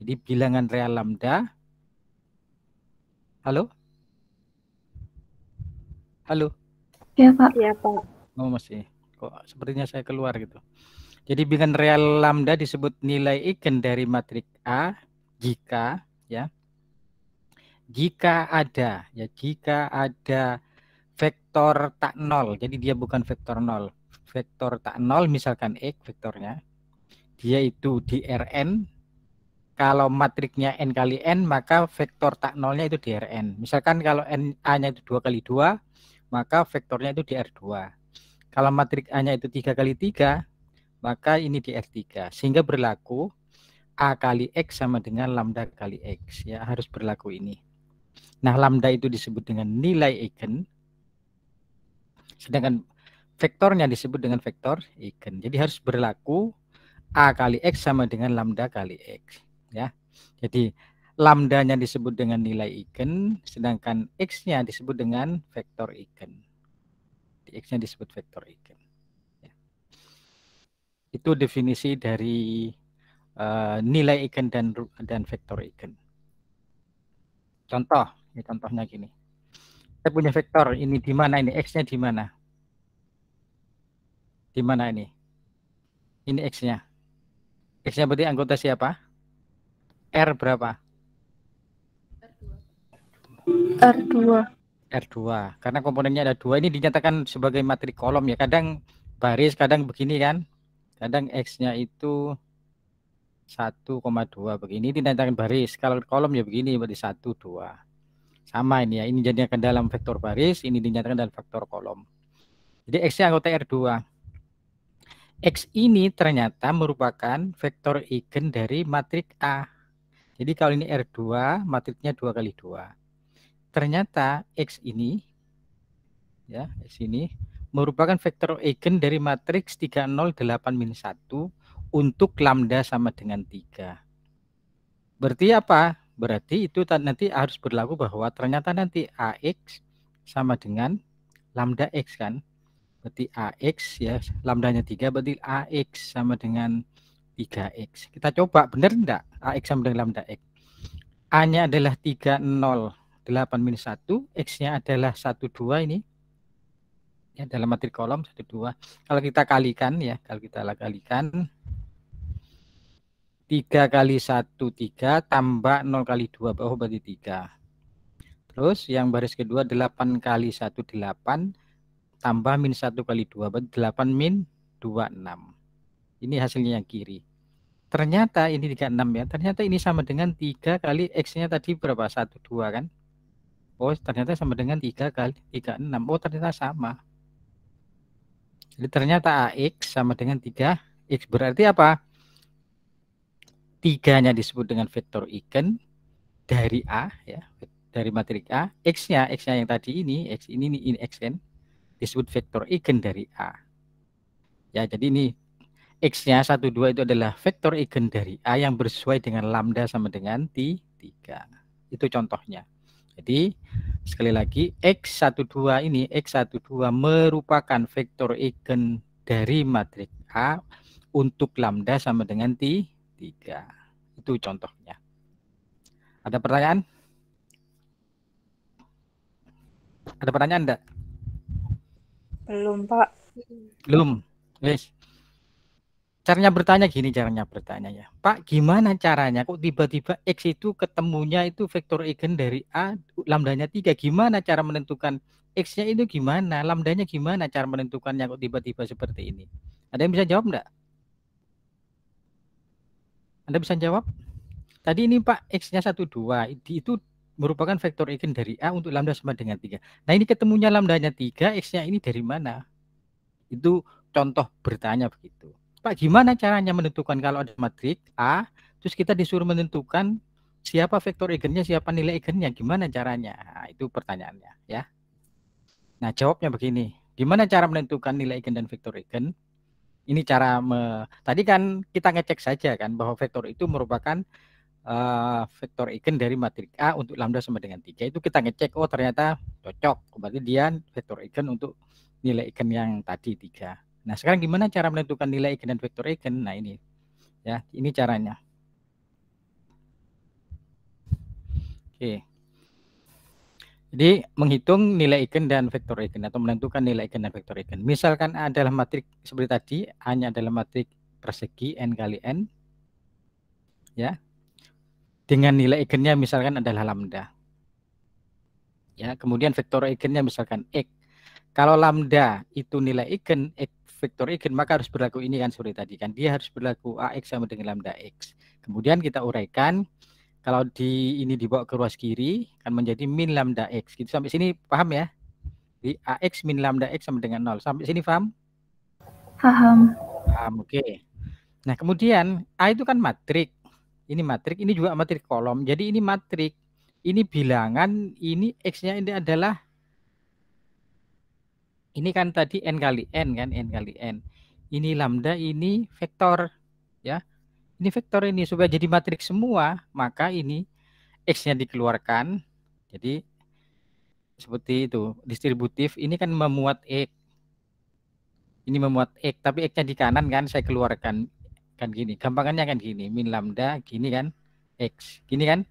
Jadi bilangan real lambda. Halo? Halo? Ya, Pak. Iya, Pak. Oh, masih. Kok sepertinya saya keluar gitu. Jadi bilangan real lambda disebut nilai eigen dari matriks A jika jika ada vektor tak nol. Jadi dia bukan vektor nol. Vektor tak nol misalkan X vektornya. Dia itu di Rn. Kalau matriknya n kali n, maka vektor tak nolnya itu di Rn. Misalkan kalau A-nya itu 2 kali 2, maka vektornya itu di R2. Kalau matrik A-nya itu 3 kali 3, maka ini di R3. Sehingga berlaku A kali X sama dengan lambda kali X. Ya, harus berlaku ini. Nah, lambda itu disebut dengan nilai eigen. Sedangkan vektornya disebut dengan vektor eigen. Jadi harus berlaku A kali X sama dengan lambda kali X. Ya. Jadi lambdanya disebut dengan nilai eigen, sedangkan X-nya disebut dengan vektor eigen. X-nya disebut vektor eigen. Ya. Itu definisi dari nilai eigen dan vektor eigen. Contoh, ini contohnya gini. Saya punya vektor, ini di mana ini? X-nya di mana? Di mana ini? Ini X-nya. X-nya berarti anggota siapa? R berapa? R2. R2. Karena komponennya ada 2, ini dinyatakan sebagai matrik kolom ya. Kadang baris, kadang begini kan. Kadang X-nya itu 1,2 begini dinyatakan baris. Kalau kolom ya begini, berarti 1, 2. Sama ini ya. Ini dinyatakan dalam vektor baris, ini dinyatakan dalam vektor kolom. Jadi X-nya anggota R2. X ini ternyata merupakan vektor eigen dari matrik A. Jadi kalau ini R2, matriknya 2 kali 2. Ternyata X ini, ya, X ini merupakan vektor eigen dari matriks 308-1 untuk lambda sama dengan 3. Berarti apa? Berarti itu nanti harus berlaku bahwa ternyata nanti AX sama dengan lambda X kan. Berarti AX ya, lambdanya 3, berarti AX sama dengan 3X. Kita coba, benar enggak AX sama dengan lambda X? A-nya adalah 308-1, X-nya adalah 12 ini. Ya, dalam matrik kolom 12. Kalau kita kalikan ya, kalau kita kalikan 3 kali 1 3 tambah 0 kali 2 bawah berarti 3. Terus yang baris kedua 8 kali 1 8 tambah min 1 kali 2 berarti 8 min 2 6. Ini hasilnya yang kiri. Ternyata ini 36 ya. Ternyata ini sama dengan 3 kali X-nya tadi berapa? 1 2 kan? Oh, ternyata sama dengan 3 kali 3 6. Oh, ternyata sama. Jadi ternyata AX sama dengan 3X. Berarti apa? 3-nya disebut dengan vektor eigen dari A ya, dari matrik A. X-nya yang tadi ini, X ini X kan disebut vektor eigen dari A. Ya, jadi ini X-nya 1 2 itu adalah vektor eigen dari A yang bersesuai dengan lambda sama dengan 3. Itu contohnya. Jadi sekali lagi X12 ini, X12 merupakan vektor eigen dari matrik A untuk lambda sama dengan 3. Itu contohnya. Ada pertanyaan? Ada pertanyaan enggak? Belum, Pak. Belum. Yes. Caranya bertanya gini, caranya bertanya ya. Pak, gimana caranya kok tiba-tiba X itu ketemunya itu vektor eigen dari A, lambdanya 3. Gimana cara menentukan X-nya itu gimana? Lambdanya gimana cara menentukannya kok tiba-tiba seperti ini? Ada yang bisa jawab enggak? Anda bisa jawab? Tadi ini Pak, X-nya 1 2, itu merupakan vektor eigen dari A untuk lambda sama dengan 3. Nah, ini ketemunya lambdanya 3, X-nya ini dari mana? Itu contoh bertanya begitu. Pak, gimana caranya menentukan kalau ada matrik A, terus kita disuruh menentukan siapa vektor eigennya, siapa nilai eigennya, gimana caranya? Nah, itu pertanyaannya ya. Nah, jawabnya begini. Gimana cara menentukan nilai eigen dan vektor eigen? Ini cara tadi kan kita ngecek saja kan bahwa vektor itu merupakan vektor eigen dari matrik A untuk lambda sama dengan 3. Itu kita ngecek, oh ternyata cocok. Berarti dia vektor eigen untuk nilai eigen yang tadi 3. Nah, sekarang gimana cara menentukan nilai eigen dan vektor eigen? Nah, ini ya, ini caranya. Oke. Jadi menghitung nilai eigen dan vektor eigen atau menentukan nilai eigen dan vektor eigen. Misalkan A adalah matrik seperti tadi, A-nya adalah matrik persegi n kali n, ya, dengan nilai eigennya misalkan adalah lambda. Ya, kemudian vektor eigennya misalkan x. Kalau lambda itu nilai eigen, vektor eigen, maka harus berlaku ini kan seperti tadi kan. Dia harus berlaku AX sama dengan lambda X. Kemudian kita uraikan. Kalau ini dibawa ke ruas kiri kan menjadi min lambda X. Gitu sampai sini paham ya? Di AX min lambda X sama dengan 0. Sampai sini paham? Paham. Paham, oke. Nah, kemudian A itu kan matrik. Ini matrik, ini juga matrik kolom. Jadi ini matrik. Ini bilangan, ini X-nya ini adalah ini kan tadi n kali n kan, n kali n. Ini lambda, ini vektor ya. Ini vektor ini supaya jadi matrik semua, maka ini X-nya dikeluarkan. Jadi seperti itu, distributif. Ini kan memuat X. Ini memuat X, tapi X-nya di kanan kan saya keluarkan kan gini. Gampangannya kan gini, min lambda gini kan X. Gini kan?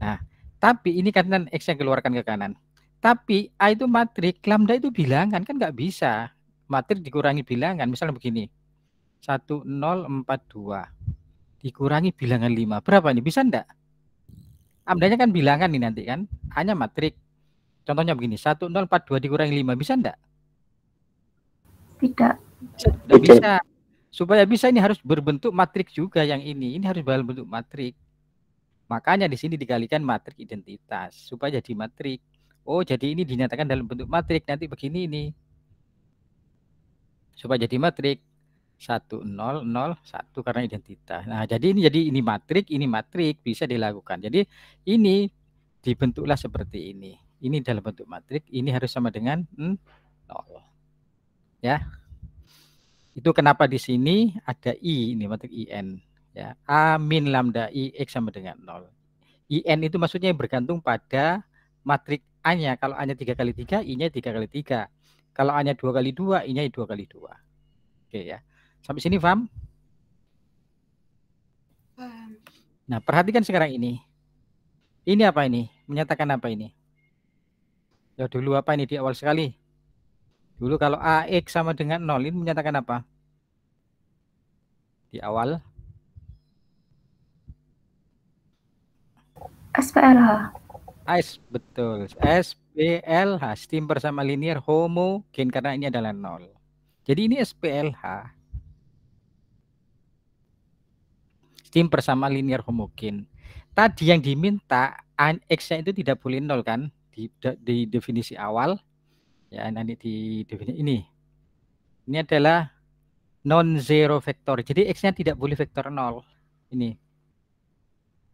Nah, tapi ini kan X-nya keluarkan ke kanan. Tapi A itu matrik, lambda itu bilangan kan nggak bisa. Matrik dikurangi bilangan, misalnya begini. 1042 dikurangi bilangan 5. Berapa ini? Bisa enggak? Lambdanya kan bilangan nih nanti kan. A-nya matrik. Contohnya begini, 1042 dikurangi 5. Bisa enggak? Tidak. Tidak bisa. Supaya bisa ini harus berbentuk matrik juga yang ini. Ini harus berbentuk matrik. Makanya di sini dikalikan matrik identitas. Supaya jadi matrik. Oh, jadi ini dinyatakan dalam bentuk matrik. Nanti begini ini. Supaya jadi matrik. 1, 0, 0, 1 karena identitas. Nah, jadi ini matrik bisa dilakukan. Jadi ini dibentuklah seperti ini. Ini dalam bentuk matrik, ini harus sama dengan 0. Ya. Itu kenapa di sini ada I, ini matrik IN. Ya. A min lambda I X sama dengan 0. IN itu maksudnya bergantung pada matrik A-nya. Kalau A-nya 3 kali 3, I-nya 3 kali 3. Kalau A-nya 2 kali 2, I-nya 2 kali 2. Oke ya. Sampai sini paham? Paham. Nah, perhatikan sekarang ini. Ini apa ini? Menyatakan apa ini? Ya dulu apa ini di awal sekali? Dulu kalau AX sama dengan 0, ini menyatakan apa? Di awal. SPLH. Betul. SPLH, stimper sama linear homogen karena ini adalah 0. Jadi ini SPLH. Stimper sama linear homogen. Tadi yang diminta X-nya itu tidak boleh 0 kan? Di definisi awal. Ya, nanti di definisi ini. Ini adalah non-zero vektor. Jadi X-nya tidak boleh vektor 0. Ini.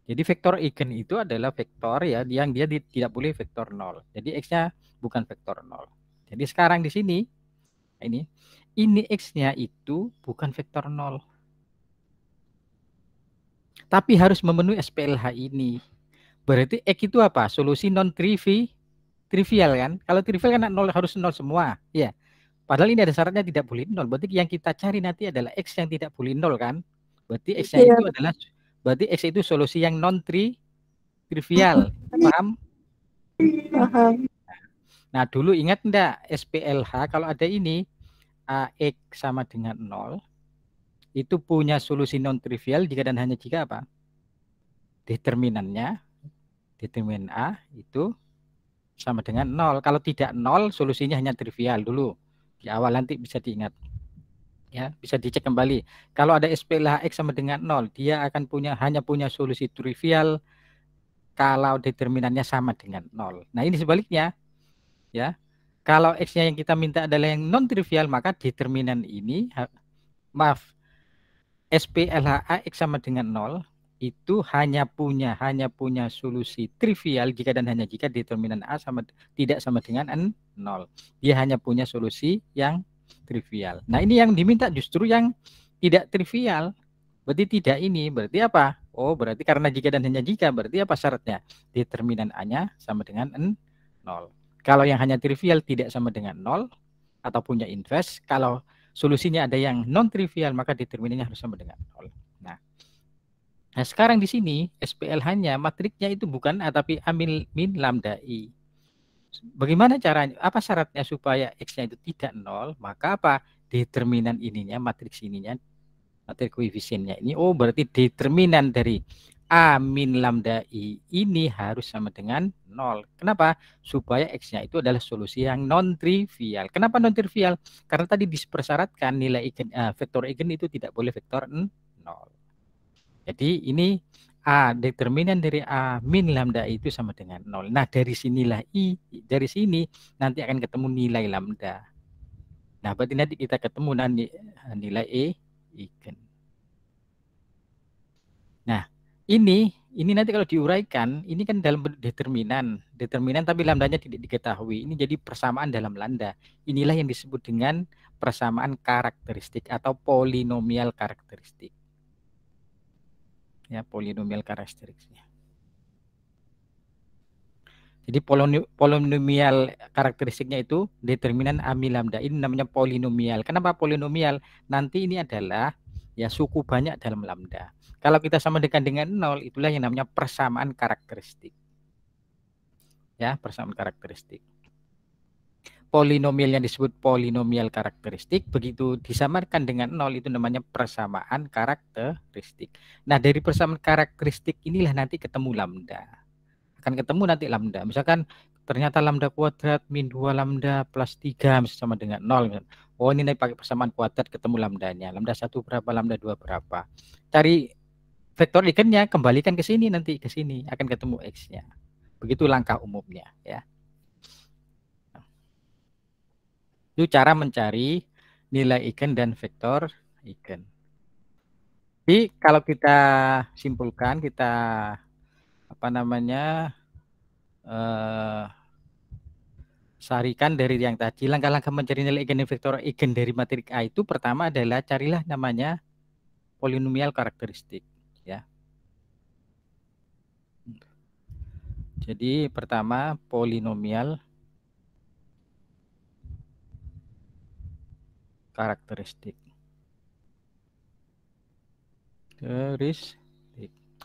Jadi vektor eigen itu adalah vektor ya yang dia tidak boleh vektor 0. Jadi X-nya bukan vektor 0. Jadi sekarang di sini ini X-nya itu bukan vektor 0. Tapi harus memenuhi SPLH ini. Berarti X itu apa? Solusi non-trivial kan? Kalau trivial kan 0 harus 0 semua. Ya. Padahal ini ada syaratnya tidak boleh 0. Berarti yang kita cari nanti adalah X yang tidak boleh 0 kan? Berarti X-nya itu adalah X itu solusi yang non-trivial. Paham? Paham. Nah, dulu ingat enggak SPLH kalau ada ini AX sama dengan 0 itu punya solusi non-trivial jika dan hanya jika apa? Determinan A itu sama dengan 0. Kalau tidak 0, solusinya hanya trivial dulu. Di awal nanti bisa diingat. Ya, bisa dicek kembali. Kalau ada SPLH X sama dengan 0, dia akan hanya punya solusi trivial kalau determinannya sama dengan 0. Nah, ini sebaliknya. Ya. Kalau X-nya yang kita minta adalah yang non-trivial, maka determinan ini SPLH X sama dengan 0 itu hanya punya solusi trivial jika dan hanya jika determinan A tidak sama dengan 0. Dia hanya punya solusi yang trivial. Nah, ini yang diminta justru yang tidak trivial. Berarti tidak ini. Berarti apa? Oh, berarti karena jika dan hanya jika. Berarti apa syaratnya? Determinan A-nya sama dengan 0. Kalau yang hanya trivial tidak sama dengan 0 atau punya inverse. Kalau solusinya ada yang non-trivial, maka determinannya harus sama dengan 0. Nah, Nah, sekarang di sini SPLH-nya matriksnya itu bukan A tapi A min lambda I. Bagaimana caranya? Apa syaratnya supaya X-nya itu tidak 0? Maka apa? Determinan ininya, matriks ininya, matriks koefisiennya ini. Oh, berarti determinan dari A min lambda I ini harus sama dengan 0. Kenapa? Supaya X-nya itu adalah solusi yang non-trivial. Kenapa non-trivial? Karena tadi dipersyaratkan nilai eigen, vektor eigen itu tidak boleh vektor 0. Jadi ini A, determinan dari A min lambda itu sama dengan 0. Nah, dari sinilah dari sini nanti akan ketemu nilai lambda. Nah, berarti nanti kita ketemu nilai eigen. Nah, ini nanti kalau diuraikan, ini kan dalam determinan tapi lambdanya tidak diketahui. Ini jadi persamaan dalam lambda. Inilah yang disebut dengan persamaan karakteristik atau polinomial karakteristik. Ya, polinomial karakteristiknya. Jadi polinomial karakteristiknya itu determinan A min lambda. Ini namanya polinomial. Kenapa polinomial? Nanti ini adalah ya suku banyak dalam lambda. Kalau kita sama dengan 0, itulah yang namanya persamaan karakteristik. Ya, persamaan karakteristik. Polinomial yang disebut polinomial karakteristik, begitu disamakan dengan 0 itu namanya persamaan karakteristik. Nah, dari persamaan karakteristik inilah nanti ketemu lambda. Akan ketemu nanti lambda. Misalkan ternyata lambda kuadrat min 2 lambda plus 3 sama dengan 0. Oh, ini nanti pakai persamaan kuadrat ketemu lambdanya. Lambda 1 berapa, lambda 2 berapa. Cari vektor eigennya, kembalikan ke sini nanti, ke sini akan ketemu X-nya. Begitu langkah umumnya ya. Itu cara mencari nilai eigen dan vektor eigen. Jadi kalau kita simpulkan, kita apa namanya sarikan dari yang tadi, langkah-langkah mencari nilai eigen dan vektor eigen dari matriks A itu pertama adalah carilah namanya polinomial karakteristik ya. Jadi pertama polinomial karakteristik.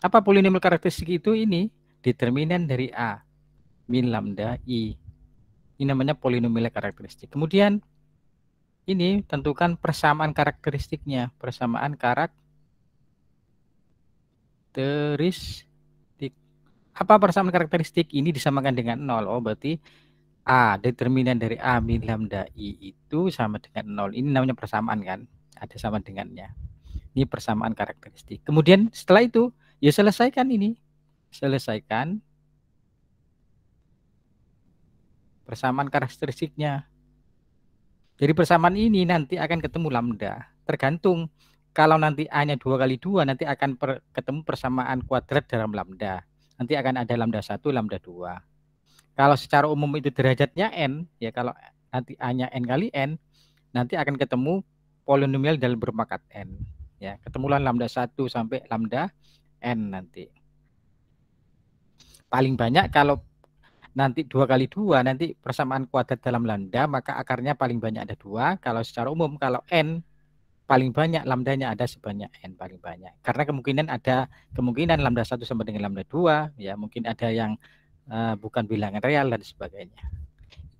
Apa polinomial karakteristik itu? Ini determinan dari A min lambda I. Ini namanya polinomial karakteristik. Kemudian ini tentukan persamaan karakteristiknya. Persamaan karakteristik. Apa persamaan karakteristik? Ini disamakan dengan 0. Oh, berarti A, determinan dari A min lambda I itu sama dengan 0. Ini namanya persamaan kan? Ada sama dengannya. Ini persamaan karakteristik. Kemudian setelah itu, ya selesaikan ini. Selesaikan persamaan karakteristiknya. Jadi persamaan ini nanti akan ketemu lambda. Tergantung kalau nanti A-nya 2 kali 2 nanti akan ketemu persamaan kuadrat dalam lambda. Nanti akan ada lambda 1, lambda 2. Kalau secara umum itu derajatnya n, ya kalau nanti A-nya n kali n, nanti akan ketemu polinomial dalam berpangkat n. Ya, ketemulah lambda 1 sampai lambda n nanti. Paling banyak kalau nanti 2 kali 2 nanti persamaan kuadrat dalam lambda, maka akarnya paling banyak ada 2. Kalau secara umum kalau n paling banyak lambdanya ada sebanyak n paling banyak. Karena kemungkinan lambda 1 sama dengan lambda 2, ya mungkin ada yang bukan bilangan real dan sebagainya.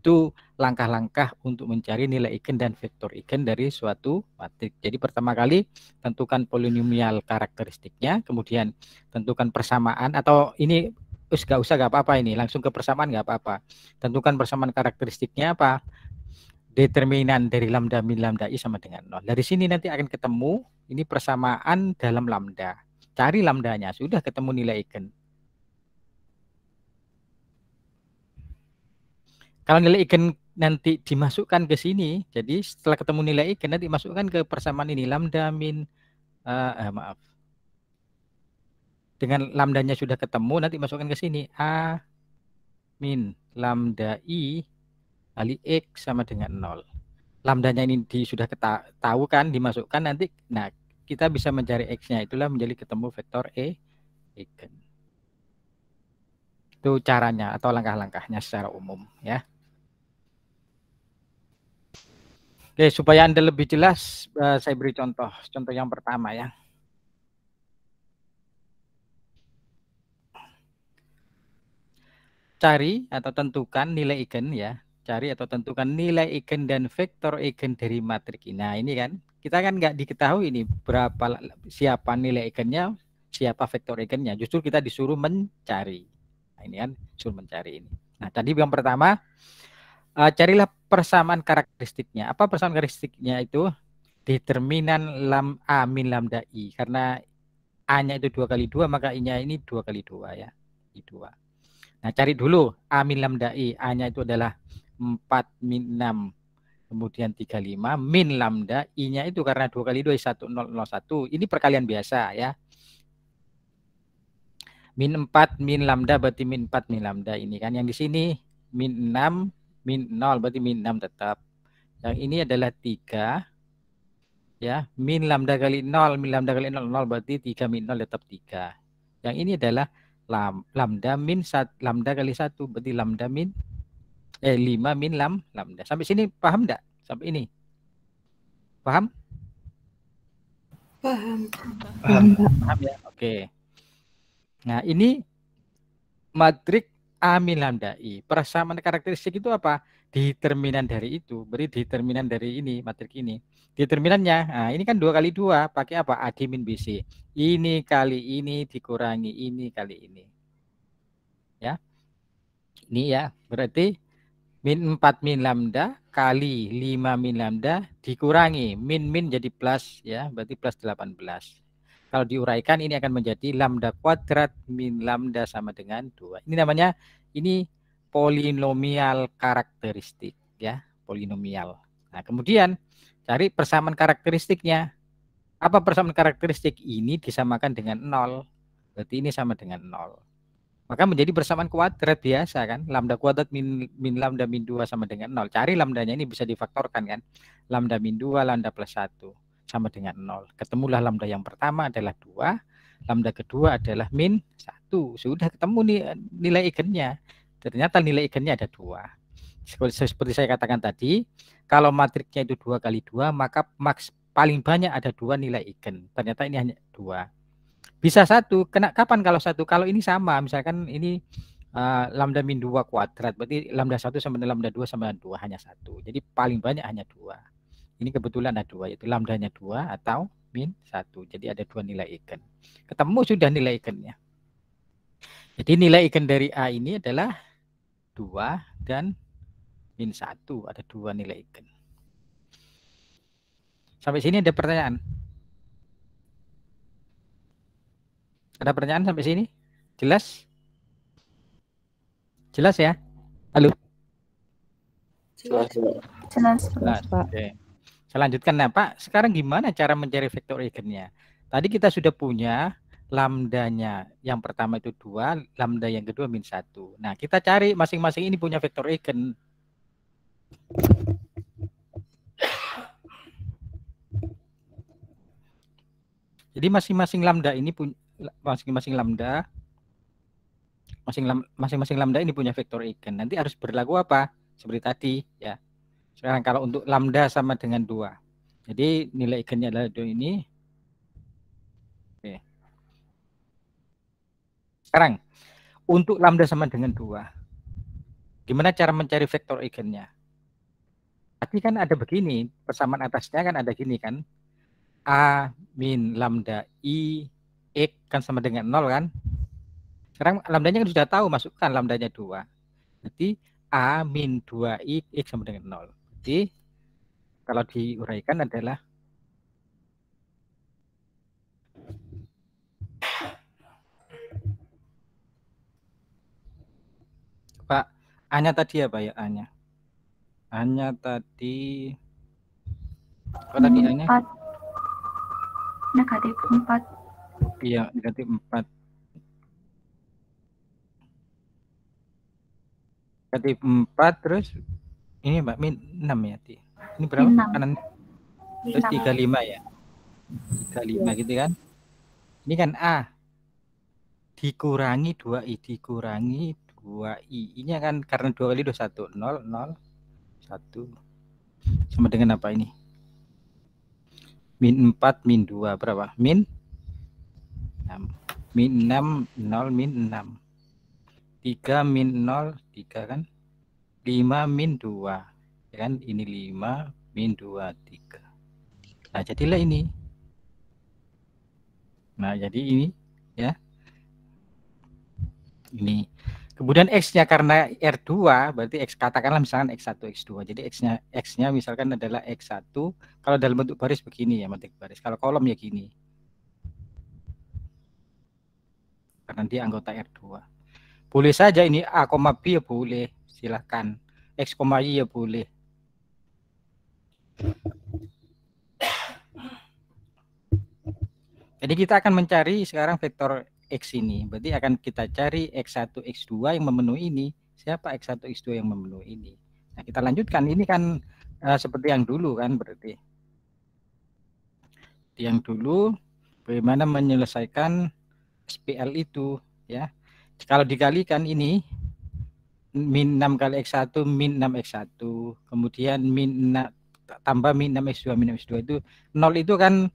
Itu langkah-langkah untuk mencari nilai eigen dan vektor eigen dari suatu matriks. Jadi pertama kali tentukan polinomial karakteristiknya, kemudian tentukan persamaan, atau ini nggak usah, nggak apa-apa, ini langsung ke persamaan nggak apa-apa. Tentukan persamaan karakteristiknya apa? Determinan dari lambda min lambda I sama dengan 0. Dari sini nanti akan ketemu ini persamaan dalam lambda. Cari lambdanya, sudah ketemu nilai eigen. Kalau nilai eigen nanti dimasukkan ke sini, jadi setelah ketemu nilai eigen nanti masukkan ke persamaan ini lambda min maaf. Dengan lambdanya sudah ketemu, nanti masukkan ke sini A min lambda I kali X sama dengan 0. Lambdanya ini sudah tahu kan, dimasukkan nanti. Nah, kita bisa mencari X-nya, itulah menjadi ketemu vektor eigen. Itu caranya atau langkah-langkahnya secara umum ya. Oke, supaya Anda lebih jelas, saya beri contoh yang pertama ya. cari atau tentukan nilai eigen ya. Cari atau tentukan nilai eigen dan vektor eigen dari matriks ini. Nah, ini kan kita kan nggak diketahui ini berapa, siapa nilai eigennya, siapa vektor eigennya. Justru kita disuruh mencari. Nah, ini kan disuruh mencari ini. Nah, tadi yang pertama, carilah persamaan karakteristiknya. Apa persamaan karakteristiknya itu? Determinan A min lambda I. Karena A-nya itu 2 kali 2, maka I-nya ini 2 kali 2 ya. I2. Nah, cari dulu A min lambda I. A-nya itu adalah 4 min 6, kemudian 35, min lambda. I-nya itu karena 2 kali 2, 1001. Ini perkalian biasa ya. Min 4 min lambda berarti min 4 min lambda ini kan. Yang di sini min 6 min 0 berarti min 6 tetap. Yang ini adalah 3 ya, min lambda kali 0 0 berarti 3 min 0 tetap 3. Yang ini adalah lambda min lambda kali 1 berarti lambda min 5 min lambda. Sampai sini paham enggak? Sampai ini. Paham? Paham. Paham ya? Oke. Nah, ini matriks A min lambda I. Persamaan karakteristik itu apa? Determinan dari itu. Beri determinan dari ini, matriks ini. Determinannya, nah ini kan 2 kali 2. Pakai apa? AD min BC. Ini kali ini dikurangi ini kali ini. Ya. Ini ya, berarti min 4 min lambda kali 5 min lambda dikurangi min jadi plus ya, berarti plus 18. Kalau diuraikan ini akan menjadi lambda kuadrat min lambda sama dengan 2. Ini namanya polinomial karakteristik ya, polinomial. Nah, kemudian cari persamaan karakteristiknya. Apa persamaan karakteristik? Ini disamakan dengan 0. Berarti ini sama dengan 0. Maka menjadi persamaan kuadrat biasa kan. Lambda kuadrat min lambda min 2 sama dengan 0. Cari lambdanya, ini bisa difaktorkan kan. Lambda min 2, lambda plus 1 sama dengan 0. Ketemulah lambda yang pertama adalah 2. Lambda kedua adalah min 1. Sudah ketemu nih nilai eigennya. Ternyata nilai eigennya ada 2. Seperti saya katakan tadi, kalau matriksnya itu 2 kali 2, maka paling banyak ada 2 nilai eigen. Ternyata ini hanya 2. Bisa 1, kapan kalau 1? Kalau ini sama, misalkan ini lambda min 2 kuadrat, berarti lambda 1 sama dengan lambda 2 sama dengan 2, hanya 1. Jadi paling banyak hanya 2. Ini kebetulan ada 2, yaitu lambdanya 2 atau min 1. Jadi ada 2 nilai eigen. Ketemu sudah nilai eigennya. Jadi nilai eigen dari A ini adalah 2 dan min 1. Ada 2 nilai eigen. Sampai sini ada pertanyaan? Ada pertanyaan sampai sini? Jelas? Jelas ya? Halo? Jelas. Jelas. Pak. Oke. Saya lanjutkan. Nah, Pak, sekarang gimana cara mencari vektor eigennya? Tadi kita sudah punya lambdanya. Yang pertama itu 2, lambda yang kedua min 1. Nah, kita cari masing-masing ini punya vektor eigen. Jadi masing-masing lambda ini punya masing-masing lambda ini punya vektor eigen. Nanti harus berlaku apa? Seperti tadi ya. Sekarang kalau untuk lambda sama dengan 2. Jadi nilai eigennya adalah 2 ini. Oke. Sekarang untuk lambda sama dengan 2. Gimana cara mencari vektor eigennya? Tadi kan ada begini, persamaan atasnya kan ada gini kan. A min lambda I X kan sama dengan 0 kan. Sekarang lambdanya kan sudah tahu, masukkan lambdanya 2. Berarti A min 2I X sama dengan 0. Jadi kalau diuraikan adalah Pak, A-nya tadi apa ya A-nya? A-nya tadi apa tadi A-nya? Negatif 4. Iya, negatif 4. Negatif 4 terus ini Mbak min 6 ya. Ini berapa? Kanan terus 35 ya. 35 gitu kan. Ini kan A dikurangi 2I dikurangi 2I. Ini kan karena 2 kali 2 1 0 0 1 sama dengan apa ini? Min 4 min 2 berapa? Min 6. Min 6 0 min 6. 3 min 0, 3 kan? 5 min 2. Ya kan? Ini 5 min 2, 3. Nah, jadilah ini. Nah, jadi ini ya. Ini. Kemudian X-nya karena R2 berarti X, katakanlah misalkan X1, X2. Jadi X-nya misalkan adalah X1. Kalau dalam bentuk baris begini ya, bentuk baris. Kalau kolom ya gini. Karena dia anggota R2. Boleh saja ini A, B ya boleh. Silahkan. X, Y ya boleh. Jadi kita akan mencari sekarang vektor X ini. Berarti akan kita cari X1, X2 yang memenuhi ini. Siapa X1, X2 yang memenuhi ini? Nah, kita lanjutkan. Ini kan seperti yang dulu kan berarti. Yang dulu bagaimana menyelesaikan SPL itu ya. Kalau dikalikan ini min 6 kali X1 min 6 X1, kemudian tambah min 6 X2 min 6 X2 itu 0 itu kan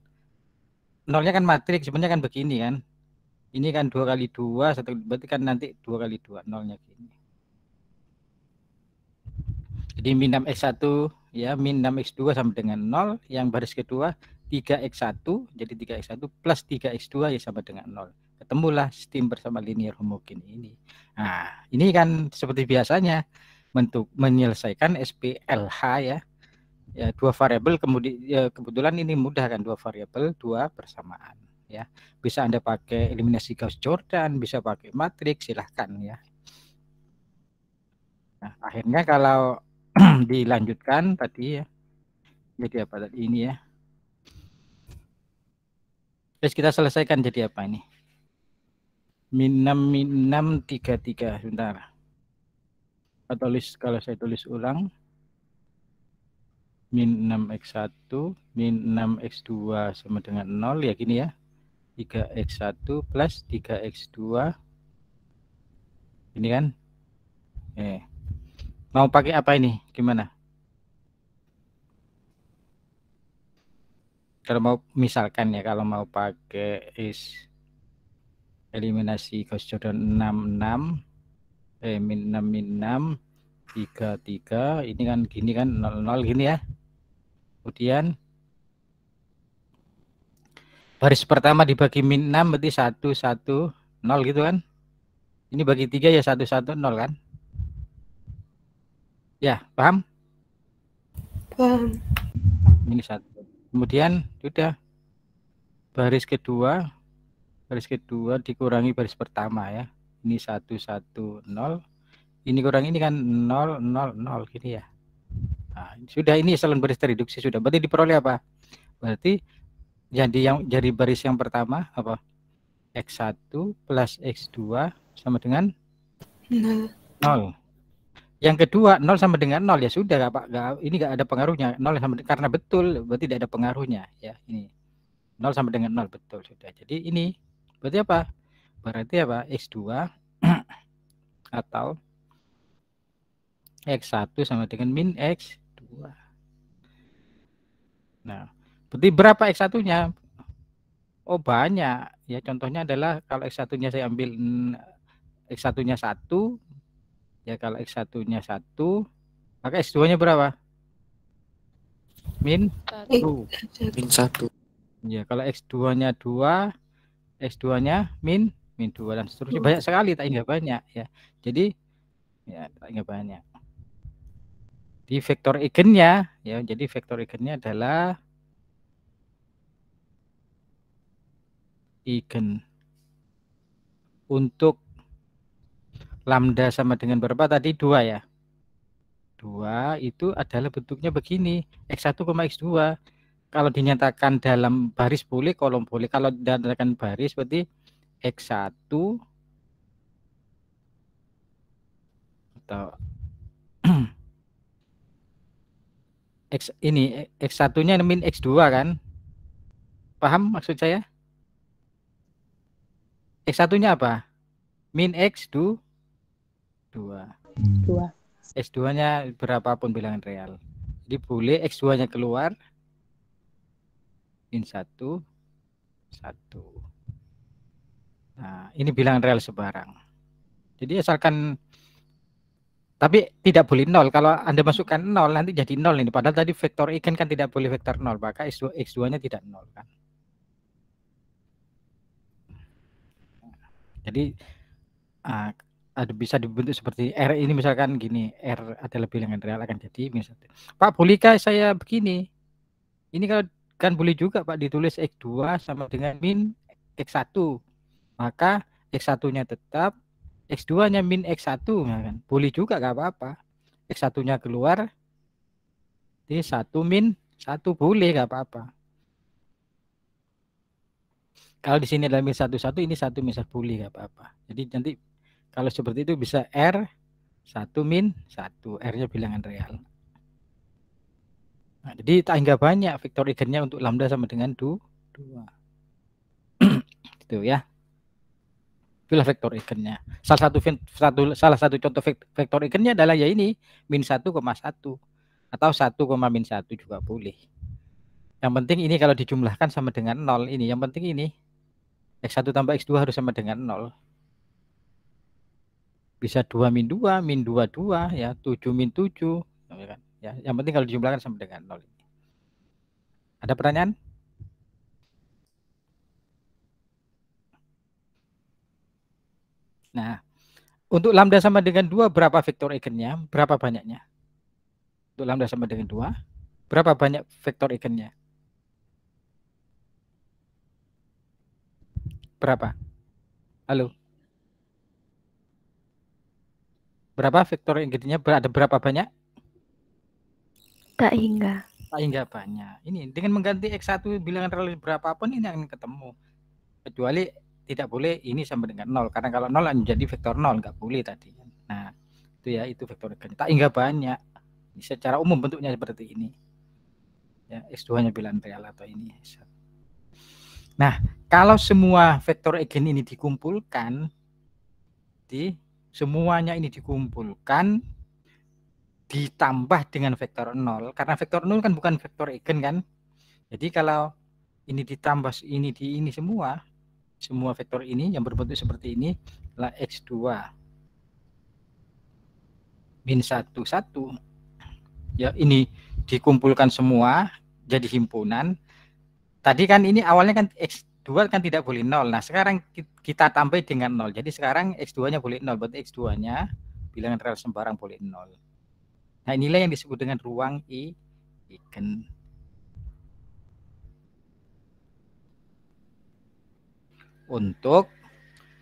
nolnya kan matriks sebenarnya kan begini kan. Ini kan 2 kali 2, berarti kan nanti 2 kali 2, nolnya gini. Jadi min 6x1 ya, min 6x2 sama dengan 0, yang baris kedua 3x1, jadi 3x1 plus 3x2 ya sama dengan 0. Ketemulah sistem bersama linear homogen ini. Nah, ini kan seperti biasanya untuk menyelesaikan SPLH ya. Ya, dua variabel, kemudian ya, kebetulan ini mudah kan, dua variabel, dua persamaan ya. Bisa Anda pakai eliminasi Gauss-Jordan, bisa pakai matriks, silahkan ya. Nah, akhirnya kalau dilanjutkan tadi ya, jadi apa tadi ini ya. Terus kita selesaikan jadi apa ini? Min 6 33, sebentar. Kalau saya tulis ulang, min 6x1 min 6x2 sama dengan 0 ya gini ya. 3x1 plus 3x2 ini kan. Mau pakai apa ini? Gimana? Kalau mau misalkan ya, kalau mau pakai eliminasi Gauss-Jordan 66 min 6 min 6 33 ini kan gini kan 00 gini ya. Kemudian baris pertama dibagi min 6 berarti 1 1 0 gitu kan. Ini bagi 3 ya 1 1 0 kan. Ya, paham? Paham. Ini 1. Kemudian sudah baris kedua dikurangi baris pertama ya. Ini 1 1 0. Ini kurang ini kan 0 0 0 gini ya. Nah, sudah ini echelon baris tereduksi sudah. Berarti diperoleh apa? Berarti jadi baris yang pertama apa? X1 plus X2 sama dengan 0. Yang kedua 0 sama dengan 0 ya sudah ini enggak ada pengaruhnya. 0 sama karena betul berarti tidak ada pengaruhnya ya. Ini 0 sama dengan 0 betul sudah. Jadi ini berarti apa? Berarti apa? X2 atau X1 sama dengan min X2. Nah, berarti berapa X1-nya? Oh, banyak. Ya, contohnya adalah kalau X1-nya saya ambil X1-nya 1. Ya, kalau X1-nya 1, maka X2-nya berapa? Min 1. Min 1. Ya, kalau X2-nya 2, X2-nya min 2 dan seterusnya. Banyak sekali, tak hingga banyak ya. Jadi ya, tak hingga banyak. Di vektor eigennya ya, jadi vektor eigennya adalah eigen untuk lambda sama dengan berapa tadi 2 ya. 2 itu adalah bentuknya begini, X1, X2. Kalau dinyatakan dalam baris boleh, kolom boleh. Kalau dinyatakan baris berarti X1 atau X1-nya min X2 kan? Paham maksud saya? X1-nya apa? Min X2. 2. X2-nya berapapun bilangan real. Jadi boleh X2-nya keluar. Min 1. 1. Nah, ini bilangan real sebarang. Jadi asalkan, tapi tidak boleh 0. Kalau Anda masukkan 0 nanti jadi 0 ini. Padahal tadi vektor eigen kan tidak boleh vektor 0, maka X2-nya tidak 0 kan. Jadi ada bisa dibentuk seperti R ini misalkan gini, R adalah bilangan real akan jadi misalnya. Pak, bolehkah saya begini? Ini kalau kan boleh juga Pak ditulis X2 sama dengan min X1. Maka X1-nya tetap, X2-nya min X1 kan. Boleh juga nggak apa-apa. X1-nya keluar, jadi 1 min 1 boleh nggak apa-apa. Kalau di sini adalah min 1 1, ini 1 min 1 boleh nggak apa-apa. Jadi nanti kalau seperti itu bisa R 1 min 1, R-nya bilangan real. Nah, jadi tak hingga banyak vektor eigennya untuk lambda sama dengan 2. Itu ya. Itulah vektor eigennya. Salah satu contoh vektor eigennya adalah ya ini min 1,1 atau 1, min 1 juga boleh. Yang penting ini kalau dijumlahkan sama dengan 0 ini. Yang penting ini X1 tambah X2 harus sama dengan 0. Bisa 2 min 2, min 2, 2 ya, 7 min 7 ya. Yang penting kalau dijumlahkan sama dengan 0. Ada pertanyaan? Nah, untuk lambda sama dengan 2 berapa vektor eigennya? Berapa banyaknya? Untuk lambda sama dengan 2, berapa banyak vektor eigennya? Berapa? Halo? Berapa vektor eigennya? Ada berapa banyak? Tak hingga. Tak hingga banyak. Ini dengan mengganti X1 bilangan real berapapun ini akan ketemu. Kecuali tidak boleh ini sama dengan 0. Karena kalau 0 menjadi vektor 0. Nggak boleh tadi. Nah, itu ya, itu vektor eigennya. Tak hingga banyak. Secara umum bentuknya seperti ini. Ya, X2-nya bilangan real atau ini. Nah, kalau semua vektor eigen ini dikumpulkan, semuanya ini dikumpulkan, ditambah dengan vektor 0, karena vektor 0 kan bukan vektor eigen kan. Jadi kalau ini ditambah ini di ini semua vektor ini yang berbentuk seperti ini adalah X2 min 1 1. Ya, ini dikumpulkan semua jadi himpunan. Tadi kan ini awalnya kan X2 kan tidak boleh 0. Nah, sekarang kita tambah dengan 0. Jadi sekarang X2-nya boleh 0. Berarti X2-nya bilangan real sembarang boleh 0. Nah, inilah yang disebut dengan ruang eigen. Untuk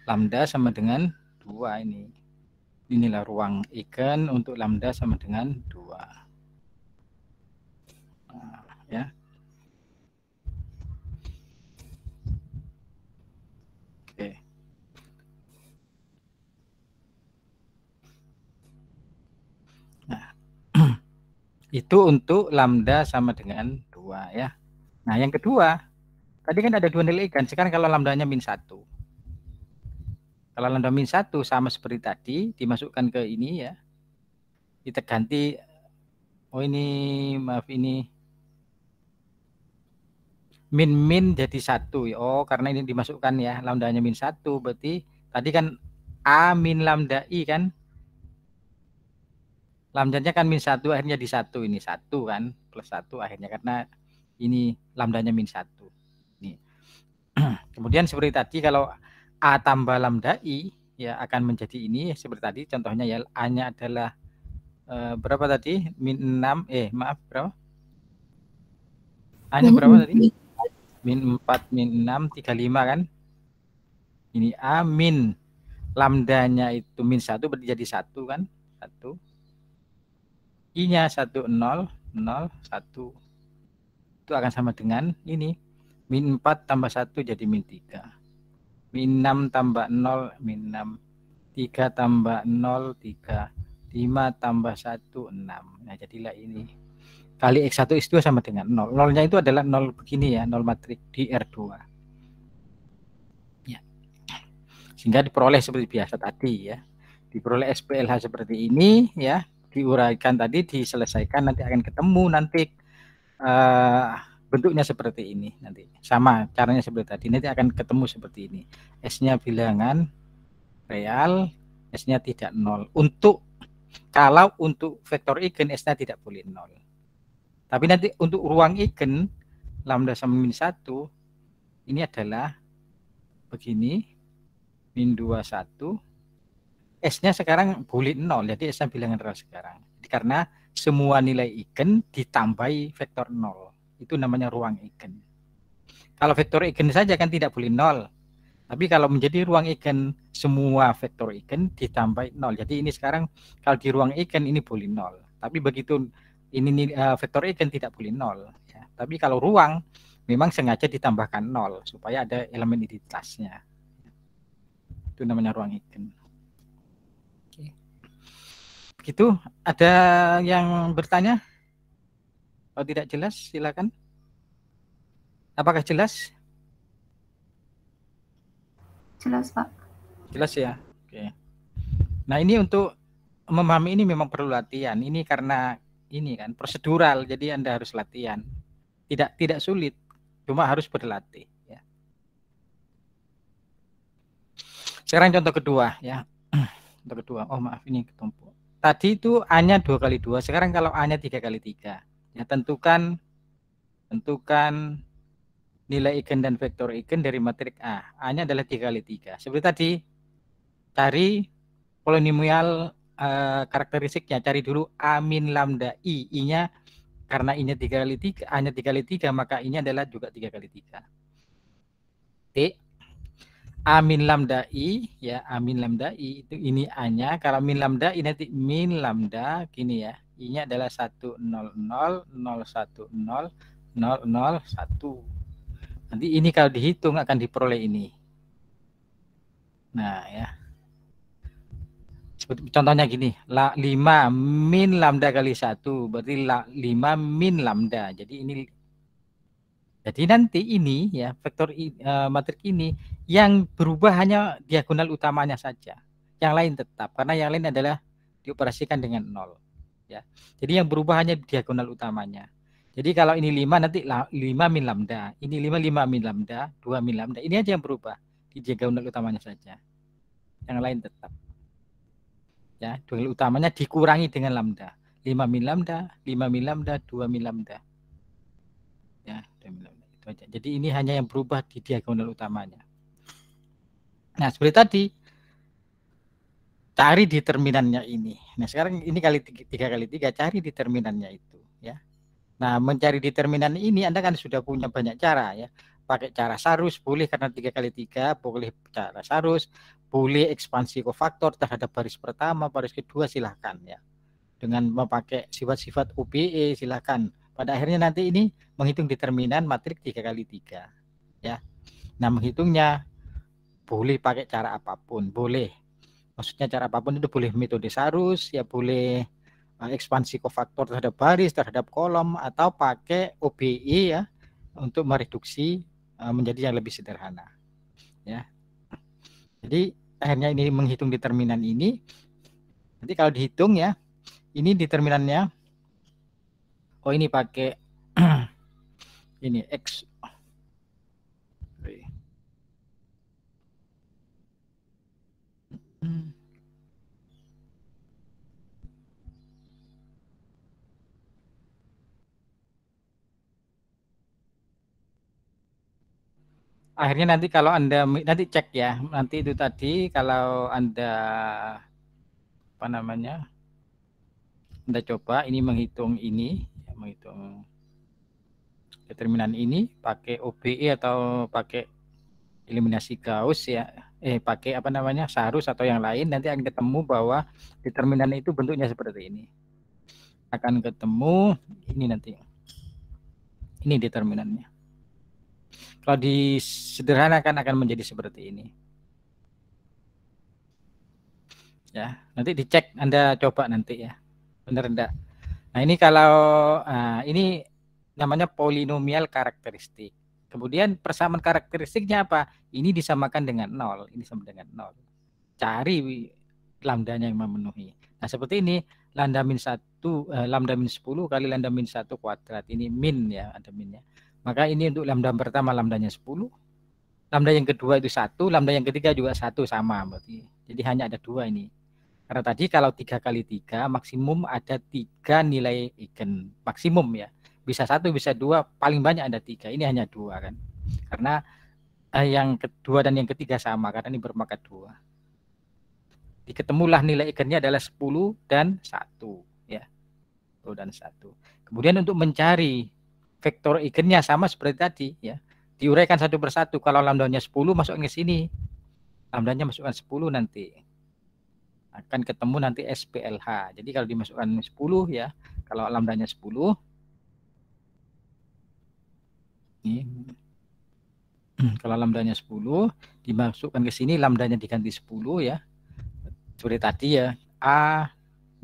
lambda sama dengan 2 ini. Inilah ruang eigen untuk lambda sama dengan 2. Nah, ya. Oke. Nah, itu untuk lambda sama dengan 2 ya. Nah, yang kedua, tadi kan ada 2 nilai eigen. Sekarang kalau lambdanya min 1. Kalau lambda min 1 sama seperti tadi, dimasukkan ke ini ya. Kita ganti, oh ini, maaf ini, min jadi 1. Oh, karena ini dimasukkan ya, lambdanya min 1. Berarti tadi kan A min lambda I kan. Lambdanya kan min 1, akhirnya di 1. Ini 1 kan, plus 1 akhirnya, karena ini lambdanya min 1. Nih. Kemudian seperti tadi, kalau A tambah lambda I, ya akan menjadi ini, seperti tadi, contohnya ya, A-nya adalah berapa tadi? Min 6, maaf, berapa? A-nya berapa tadi? Min 4, min 6, 35 kan? Ini A min lambdanya itu min 1, berarti jadi 1 kan? 1. I-nya 1, 0, 0, 1. Itu akan sama dengan ini. Min 4 tambah 1 jadi min 3. Min 6 tambah 0, min 6. 3 tambah 0, 3. 5 tambah 1, 6. Nah, jadilah ini. Kali X1, X2 sama dengan 0. 0-nya itu adalah 0 begini ya, 0 matrik di R2. Ya. Sehingga diperoleh seperti biasa tadi ya. Diperoleh SPLH seperti ini ya. Diuraikan tadi, diselesaikan, nanti akan ketemu nanti bentuknya seperti ini nanti. Sama caranya seperti tadi. Nanti akan ketemu seperti ini. S-nya bilangan real, S-nya tidak 0. Kalau untuk vektor eigen S-nya tidak boleh 0. Tapi nanti untuk ruang eigen lambda sama min 1 ini adalah begini, min 21. S-nya sekarang boleh 0, jadi S-nya bilangan real sekarang. Jadi karena semua nilai eigen ditambahi vektor 0. Itu namanya ruang eigen. Kalau vektor eigen saja kan tidak boleh 0. Tapi kalau menjadi ruang eigen, semua vektor eigen ditambah 0. Jadi ini sekarang kalau di ruang eigen ini boleh 0. Tapi begitu ini vektor eigen tidak boleh 0. Ya. Tapi kalau ruang memang sengaja ditambahkan 0 supaya ada elemen identitasnya. Itu namanya ruang eigen. Oke. Begitu, ada yang bertanya? Kalau tidak jelas silakan. Apakah jelas? Jelas, Pak. Jelas ya. Oke. Nah, ini untuk memahami ini memang perlu latihan. Ini karena ini kan prosedural, jadi Anda harus latihan. Tidak sulit, cuma harus berlatih ya. Sekarang contoh kedua ya. Contoh kedua. Oh, maaf ini ketumpuk. Tadi itu A-nya 2 kali 2, sekarang kalau A-nya 3 kali 3. Ya, tentukan nilai eigen dan vektor eigen dari matriks A. A-nya adalah 3 kali 3. Seperti tadi, cari polinomial karakteristiknya. Cari dulu A min lambda I. I-nya karena I-nya 3 kali 3, A-nya 3 kali 3, maka I-nya adalah juga 3 kali 3. T. A min lambda I, ya A min lambda I, itu ini A-nya. Kalau min lambda I nanti min lambda, gini ya. I-nya adalah 100, 010, 010, 001. Nanti ini kalau dihitung akan diperoleh ini. Nah ya. Contohnya gini, 5 min lambda kali 1, berarti 5 min lambda. Jadi nanti ini ya vektor matrik ini yang berubah hanya diagonal utamanya saja. Yang lain tetap, karena yang lain adalah dioperasikan dengan 0. Ya. Jadi yang berubah hanya diagonal utamanya. Jadi kalau ini 5 nanti 5 min lambda, ini 5 min lambda, 2 min lambda. Ini aja yang berubah di diagonal utamanya saja. Yang lain tetap. Ya, diagonal utamanya dikurangi dengan lambda. 5 min lambda, 5 min lambda, 2 min lambda. Ya, 2 min lambda itu aja. Jadi ini hanya yang berubah di diagonal utamanya. Nah, seperti tadi cari determinannya ini. Nah, sekarang ini kali 3 kali 3, cari determinannya itu ya. Nah, mencari determinan ini Anda kan sudah punya banyak cara ya. Pakai cara Sarus boleh karena 3 kali 3, boleh cara Sarus, boleh ekspansi kofaktor terhadap baris pertama, baris kedua silahkan ya. Dengan memakai sifat-sifat OBE silahkan. Pada akhirnya nanti ini menghitung determinan matriks 3 kali 3 ya. Nah, menghitungnya boleh pakai cara apapun, boleh. Maksudnya cara apapun itu boleh metode Sarus, ya boleh ekspansi kofaktor terhadap baris, terhadap kolom, atau pakai OBE ya untuk mereduksi menjadi yang lebih sederhana. Ya. Jadi akhirnya ini menghitung determinan ini. Nanti kalau dihitung ya, ini determinannya. Oh ini pakai ini X. Akhirnya nanti kalau Anda nanti cek ya, nanti itu tadi kalau Anda apa namanya? Anda coba ini menghitung ini, ya, menghitung determinan ini pakai OBE atau pakai eliminasi Gauss ya, pakai apa namanya Sarus atau yang lain, nanti akan ketemu bahwa determinan itu bentuknya seperti ini. Akan ketemu ini nanti. Ini determinannya. Kalau disederhanakan akan menjadi seperti ini. Ya, nanti dicek Anda coba nanti ya. Benar enggak? Nah, ini kalau ini namanya polinomial karakteristik. Kemudian persamaan karakteristiknya apa? Ini disamakan dengan 0, ini sama dengan 0. Cari lambdanya yang memenuhi. Nah, seperti ini lambda min 1 lambda min 10 kali lambda min 1 kuadrat. Ini min ya, ada minnya. Maka ini untuk lambda pertama lambdanya 10. Lambda yang kedua itu 1, lambda yang ketiga juga 1 sama berarti. Jadi hanya ada 2 ini. Karena tadi kalau 3 kali 3 maksimum ada 3 nilai eigen. Maksimum ya. Bisa 1, bisa 2, paling banyak ada 3. Ini hanya 2 kan. Karena yang kedua dan yang ketiga sama, karena ini berpangkat 2. Diketemulah nilai eigennya adalah 10 dan 1. Ya. 10 dan 1. Kemudian untuk mencari vektor eigennya sama seperti tadi. Ya. Diuraikan satu persatu. Kalau lambdanya 10 masukkan ke sini. Lambdanya masukkan 10 nanti. Akan ketemu nanti SPLH. Jadi kalau dimasukkan 10 ya. Kalau lambdanya 10. Ini. Kalau lambdanya 10. Dimasukkan ke sini. Lambdanya diganti 10 ya. Seperti tadi ya. A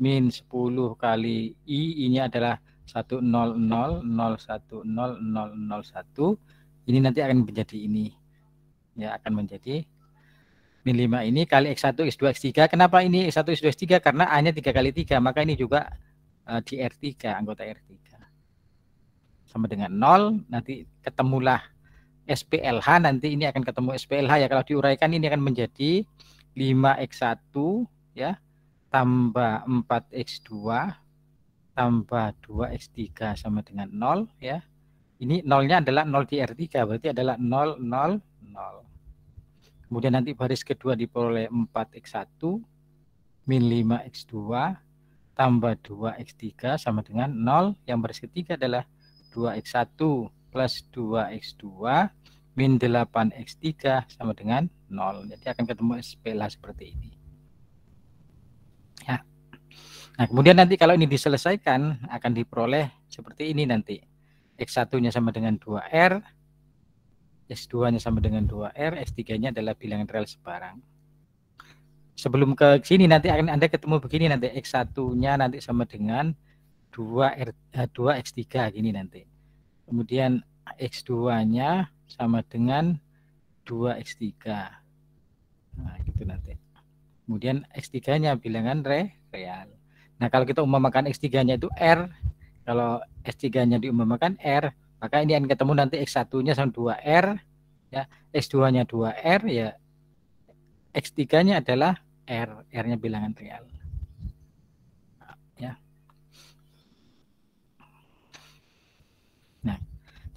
min 10 kali I. Ini adalah 100,001. Ini nanti akan menjadi ini. Ya akan menjadi min 5 ini kali X1, X2, X3. Kenapa ini X1, X2, X3? Karena A-nya 3 kali 3. Maka ini juga di R3, anggota R3. Sama dengan 0. Nanti ketemulah SPLH. Nanti ini akan ketemu SPLH ya. Kalau diuraikan ini akan menjadi 5X1 ya tambah 4X2 tambah 2X3 sama dengan 0 ya. Ini nolnya adalah 0 di R3, berarti adalah 0, 0, 0. Kemudian nanti baris kedua diperoleh 4X1 min 5X2 tambah 2X3 sama dengan 0. Yang baris ketiga adalah 2X1 plus 2X2 min 8X3 sama dengan 0. Jadi akan ketemu SPLH seperti ini. Ya. Nah, kemudian nanti kalau ini diselesaikan akan diperoleh seperti ini nanti. X1-nya sama dengan 2R, X2-nya sama dengan 2R, X3-nya adalah bilangan real sebarang. Sebelum ke sini nanti akan Anda ketemu begini nanti. X1-nya nanti sama dengan 2X3 gini nanti. Kemudian X2-nya sama dengan 2X3. Nah, gitu nanti. Kemudian X3-nya bilangan real. Nah, kalau kita umpamakan X3-nya itu R, kalau X3-nya diumpamakan R, maka ini akan ketemu nanti X1-nya sama 2R, ya, X2-nya 2R, ya, X3-nya adalah R, R-nya bilangan real. Ya. Nah,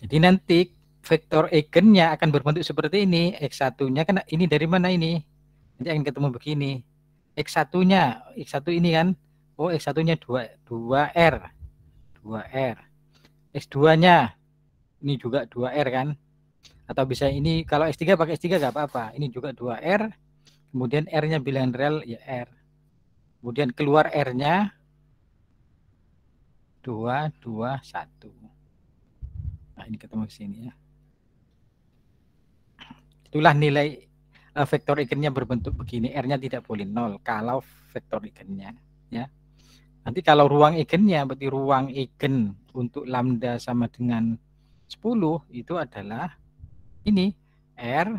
jadi nanti vektor eigennya akan berbentuk seperti ini. X1-nya kan ini dari mana ini? Nanti akan ketemu begini. X1-nya, X1 ini kan, oh X1-nya 2R. 2R. X2-nya ini juga 2R kan. Atau bisa ini kalau X3 pakai X3 gak apa-apa. Ini juga 2R. Kemudian R-nya bilangan real ya R. Kemudian keluar R-nya 2, 2, 1. Nah, ini ketemu di sini ya. Itulah nilai vektor eigennya berbentuk begini. R-nya tidak boleh 0 kalau vektor eigennya ya. Nanti kalau ruang eigennya, berarti ruang eigen untuk lambda sama dengan 10 itu adalah ini R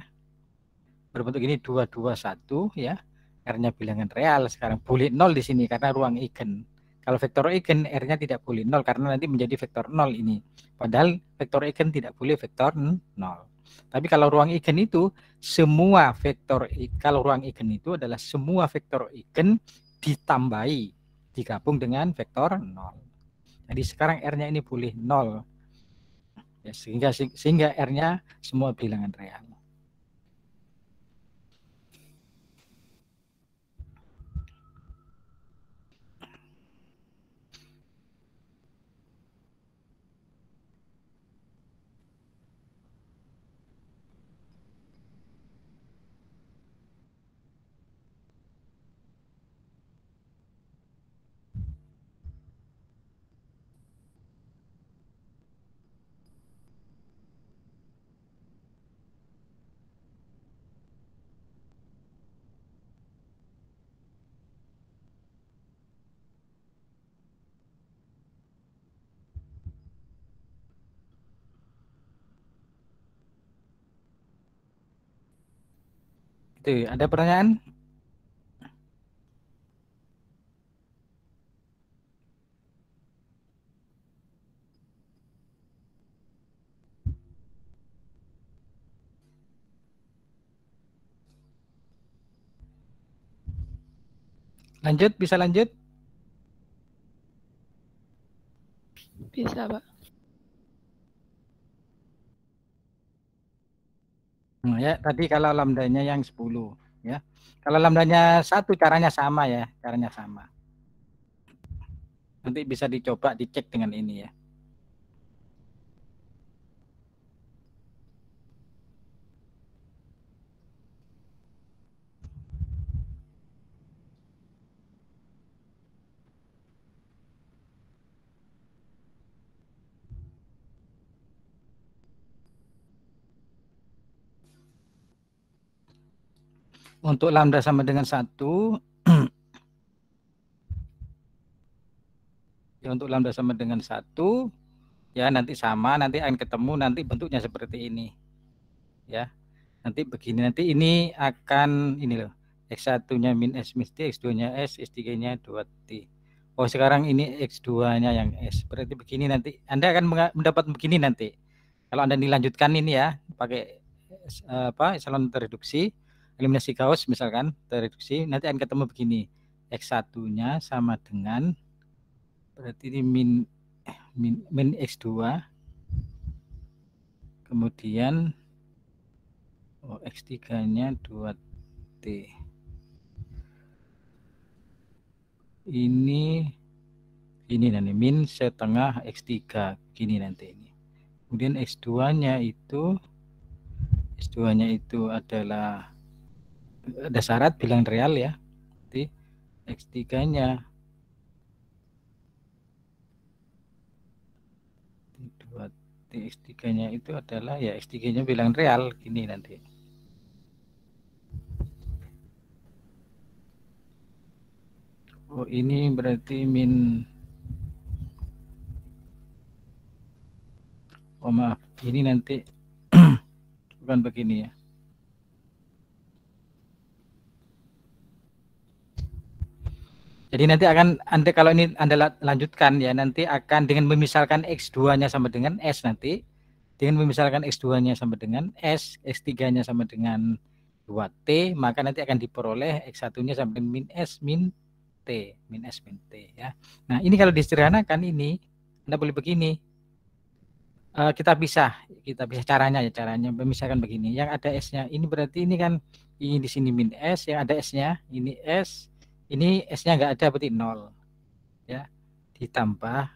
berbentuk ini 2, 2, 1 ya. R-nya bilangan real, sekarang boleh 0 di sini karena ruang eigen. Kalau vektor eigen R-nya tidak boleh 0 karena nanti menjadi vektor 0 ini. Padahal vektor eigen tidak boleh vektor 0. Tapi kalau ruang eigen itu semua vektor, kalau ruang eigen itu adalah semua vektor eigen ditambahi, digabung dengan vektor 0. Jadi sekarang R-nya ini boleh 0. Ya, sehingga R-nya semua bilangan real. Itu ada pertanyaan? Lanjut, bisa lanjut? Bisa, Pak. Nah, ya, tadi kalau lambdanya yang 10 ya. Kalau lambdanya 1 caranya sama ya, caranya sama. Nanti bisa dicoba dicek dengan ini ya. Untuk lambda sama dengan 1 ya, untuk lambda sama dengan 1 ya, nanti sama, nanti akan ketemu, nanti bentuknya seperti ini ya. Nanti begini, nanti ini akan ini loh, X1-nya min S min T, X2-nya S, X3-nya 2T. Oh, sekarang ini X2-nya yang S. Berarti begini nanti. Anda akan mendapat begini nanti. Kalau Anda dilanjutkan ini ya, pakai echelon tereduksi, eliminasi Gauss misalkan, tereduksi, nanti akan ketemu begini. X1-nya sama dengan, berarti ini min X2, kemudian X3-nya 2T. Ini nanti min setengah X3 gini nanti ini. Kemudian X2-nya itu adalah ada syarat bilang real ya. Jadi X3-nya 2T, X3-nya itu adalah ya, X3-nya bilang real gini nanti. Oh, ini berarti min, oh maaf, ini nanti bukan begini ya. Jadi nanti akan Anda, kalau ini Anda lanjutkan ya, nanti akan dengan memisalkan X2-nya sama dengan S nanti, dengan memisalkan X2-nya sama dengan S, X3-nya sama dengan 2T, maka nanti akan diperoleh X1-nya sama dengan min S min T, min S min T ya. Nah, ini kalau disederhanakan ini, Anda boleh begini. Kita bisa caranya ya, caranya memisahkan begini. Yang ada S-nya, ini berarti ini kan ini di sini min S, yang ada S-nya, ini S, ini S-nya nggak ada, berarti 0 ya. Ditambah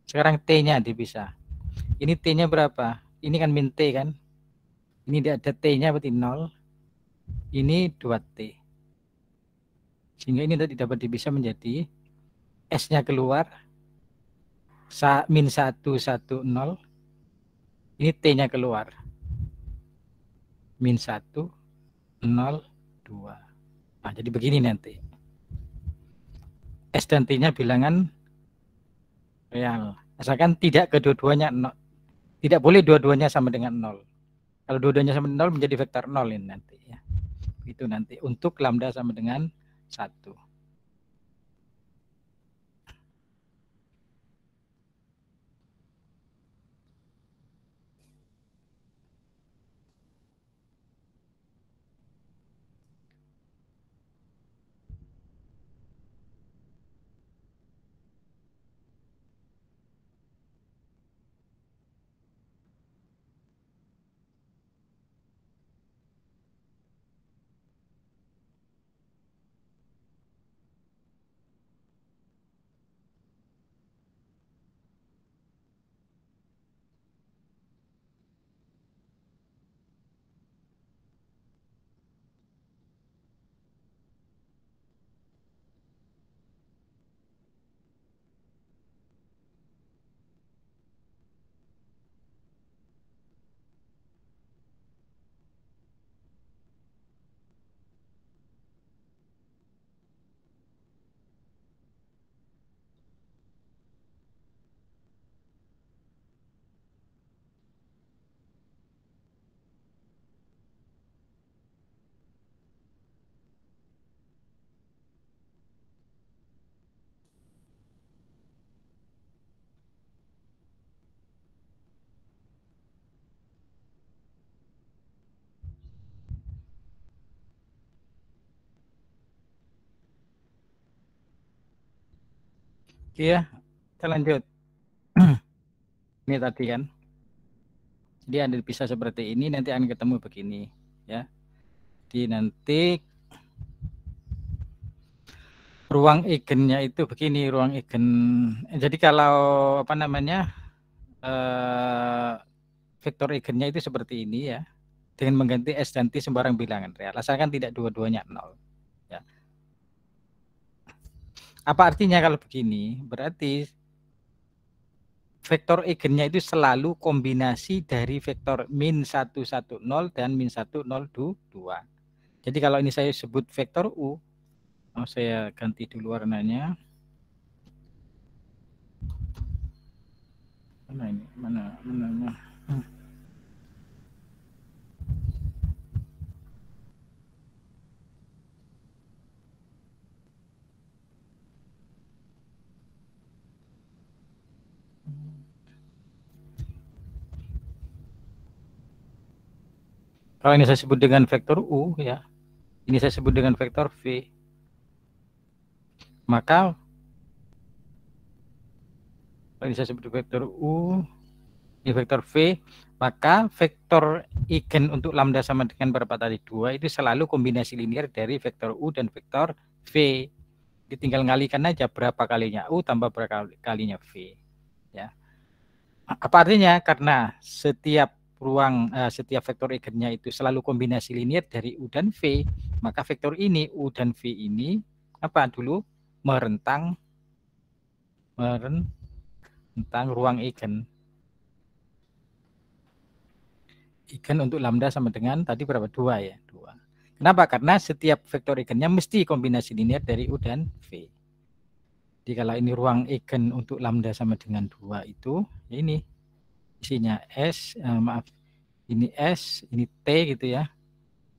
sekarang T-nya dipisah. Ini T-nya berapa? Ini kan min T kan. Ini tidak ada T-nya, berarti 0. Ini 2T. Sehingga ini tadi dapat dipisah menjadi S-nya keluar min 1 1 0. Ini T-nya keluar min 1 0 2. Nah, jadi begini nanti. S dan T-nya bilangan real. Asalkan tidak kedua-duanya 0. Tidak boleh dua-duanya sama dengan 0. Kalau dua-duanya sama dengan 0 menjadi vektor 0 ini nanti ya. Itu nanti untuk lambda sama dengan 1. Oke ya, kita lanjut. Ini tadi kan. Jadi Anda bisa seperti ini, nanti akan ketemu begini. Ya. Jadi nanti ruang eigennya itu begini, ruang eigen. Jadi kalau apa namanya vektor eigennya itu seperti ini ya, dengan mengganti S dan T sembarang bilangan real, asalkan tidak dua-duanya 0. Ya. Apa artinya kalau begini? Berarti vektor eigennya itu selalu kombinasi dari vektor min 110 dan min 102. Jadi kalau ini saya sebut vektor U, saya ganti dulu warnanya. Mana ini? Mana? Kalau ini saya sebut dengan vektor U ya, ini saya sebut dengan vektor V, maka kalau ini saya sebut vektor U, ini vektor V, maka vektor eigen untuk lambda sama dengan berapa tadi? 2 itu selalu kombinasi linear dari vektor U dan vektor V. Ditinggal ngalikan aja berapa kalinya U tambah berapa kalinya V. Ya. Apa artinya? Karena setiap vektor eigennya itu selalu kombinasi linear dari U dan V, maka vektor ini U dan V ini apa dulu merentang ruang eigen untuk lambda sama dengan tadi berapa? 2 ya, 2. Kenapa? Karena setiap vektor eigennya mesti kombinasi linear dari U dan V. Jadi kalau ini ruang eigen untuk lambda sama dengan 2 itu ya ini isinya S, ini S, ini T gitu ya.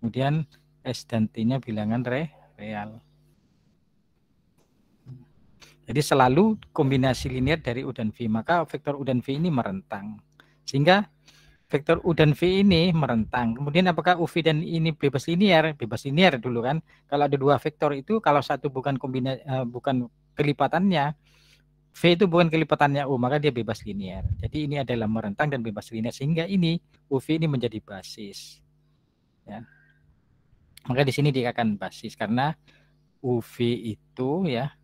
Kemudian S dan T-nya bilangan real. Jadi selalu kombinasi linear dari U dan V. Maka vektor U dan V ini merentang. Sehingga vektor U dan V ini merentang. Kemudian apakah UV dan ini bebas linear? Bebas linear dulu kan. Kalau ada dua vektor itu, kalau satu bukan bukan kelipatannya, V itu bukan kelipatannya U, maka dia bebas linear. Jadi ini adalah merentang dan bebas linear. Sehingga ini UV ini menjadi basis. Ya. Maka di sini dikatakan basis karena UV itu ya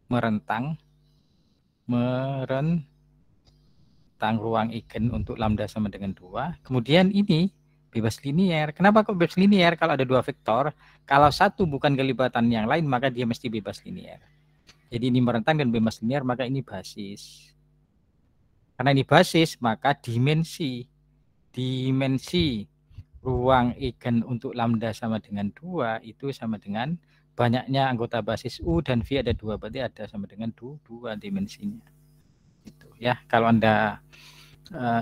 merentang ruang eigen untuk lambda sama dengan 2. Kemudian ini bebas linear. Kenapa kok bebas linear? Kalau ada dua vektor, kalau satu bukan kelipatan yang lain, maka dia mesti bebas linear. Jadi ini merentang dan bebas linear, maka ini basis. Karena ini basis, maka dimensi ruang eigen untuk lambda sama dengan 2 itu sama dengan banyaknya anggota basis U dan V ada 2, berarti ada sama dengan 2 dimensinya. Itu ya, kalau Anda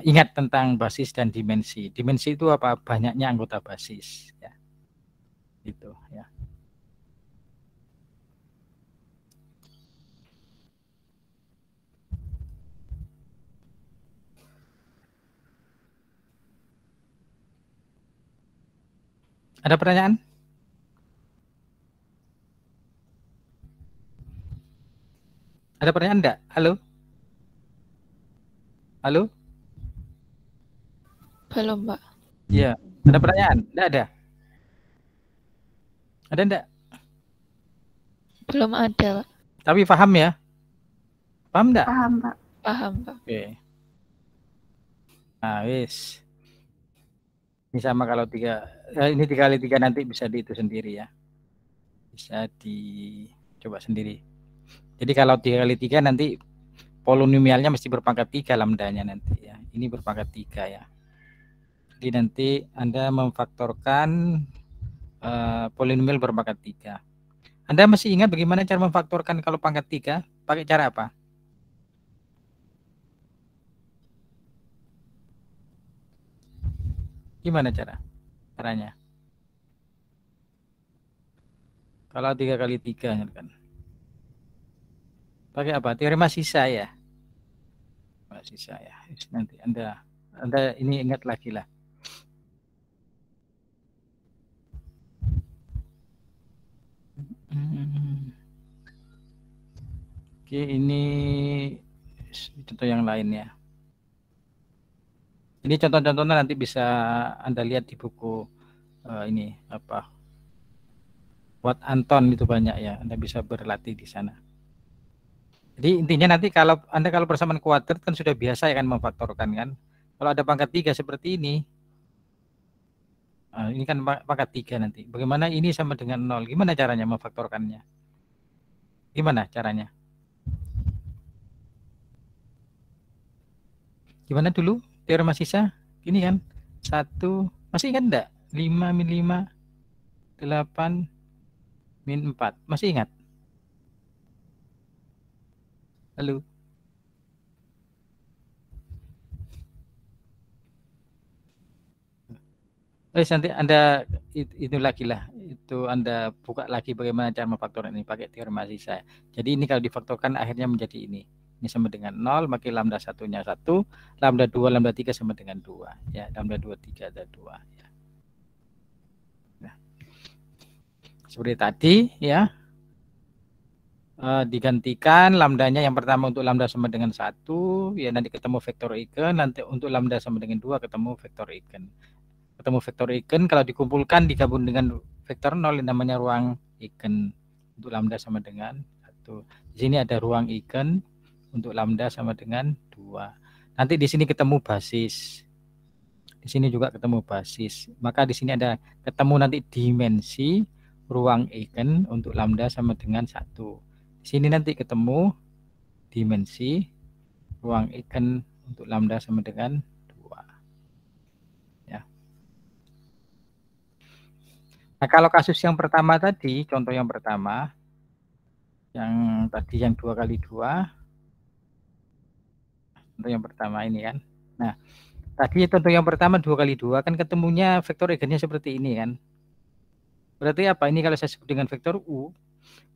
ingat tentang basis dan dimensi. Dimensi itu apa? Banyaknya anggota basis ya. Itu ya. Ada pertanyaan? Ada pertanyaan enggak? Halo? Halo? Belum, Pak. Iya. Ada pertanyaan? Enggak ada? Ada enggak? Belum ada, Pak. Tapi paham ya? Paham enggak? Paham, Pak. Paham, Pak. Oke. Nah, wis. Ini sama kalau ini 3 kali 3 nanti bisa itu sendiri ya. Bisa dicoba sendiri. Jadi kalau 3 kali 3 nanti polinomialnya mesti berpangkat 3 lambdanya nanti ya. Ini berpangkat 3 ya. Jadi nanti Anda memfaktorkan polinomial berpangkat 3. Anda masih ingat bagaimana cara memfaktorkan kalau pangkat 3? Pakai cara apa? Gimana caranya? Kalau 3 kali 3 kan. Pakai apa? Teorema sisa ya. Sisa ya. Nanti Anda ini ingat lagi lah. Oke, ini contoh yang lain ya. Ini contoh-contohnya nanti bisa Anda lihat di buku ini apa? Buat Anton itu banyak ya. Anda bisa berlatih di sana. Jadi intinya nanti kalau Anda persamaan kuadrat kan sudah biasa ya kan memfaktorkan kan. Kalau ada pangkat 3 seperti ini kan pangkat 3 nanti. Bagaimana ini sama dengan 0? Gimana caranya memfaktorkannya? Gimana caranya? Gimana dulu teorema sisa? Ini kan 1, masih ingat enggak? 5 min 5, 8 min 4. Masih ingat? Halo? Nanti Anda itu lagi lah, itu Anda buka lagi bagaimana cara memfaktorkan ini pakai teorema sisa. Jadi ini kalau difaktorkan akhirnya menjadi ini. Ini sama dengan 0, maka lambda 1-nya 1, lambda 2, lambda 3 sama dengan 2. Ya, lambda 2, 3 ada 2. Ya. Nah, seperti tadi ya, digantikan lambdanya yang pertama untuk lambda sama dengan 1, ya nanti ketemu vektor eigen, nanti untuk lambda sama dengan 2 ketemu vektor eigen. Ketemu vektor eigen, kalau dikumpulkan digabung dengan vektor 0 yang namanya ruang eigen untuk lambda sama dengan 1. Di sini ada ruang eigen untuk lambda sama dengan 2. Nanti di sini ketemu basis. Di sini juga ketemu basis. Maka di sini ada ketemu nanti dimensi ruang eigen untuk lambda sama dengan 1. Di sini nanti ketemu dimensi ruang eigen untuk lambda sama dengan 2. Ya. Nah, kalau kasus yang pertama tadi, contoh yang pertama, yang tadi yang 2 kali 2, contoh yang pertama ini kan. Nah, tadi contoh yang pertama 2 kali 2 kan ketemunya vektor eigennya seperti ini kan. Berarti apa? Ini kalau saya sebut dengan vektor U,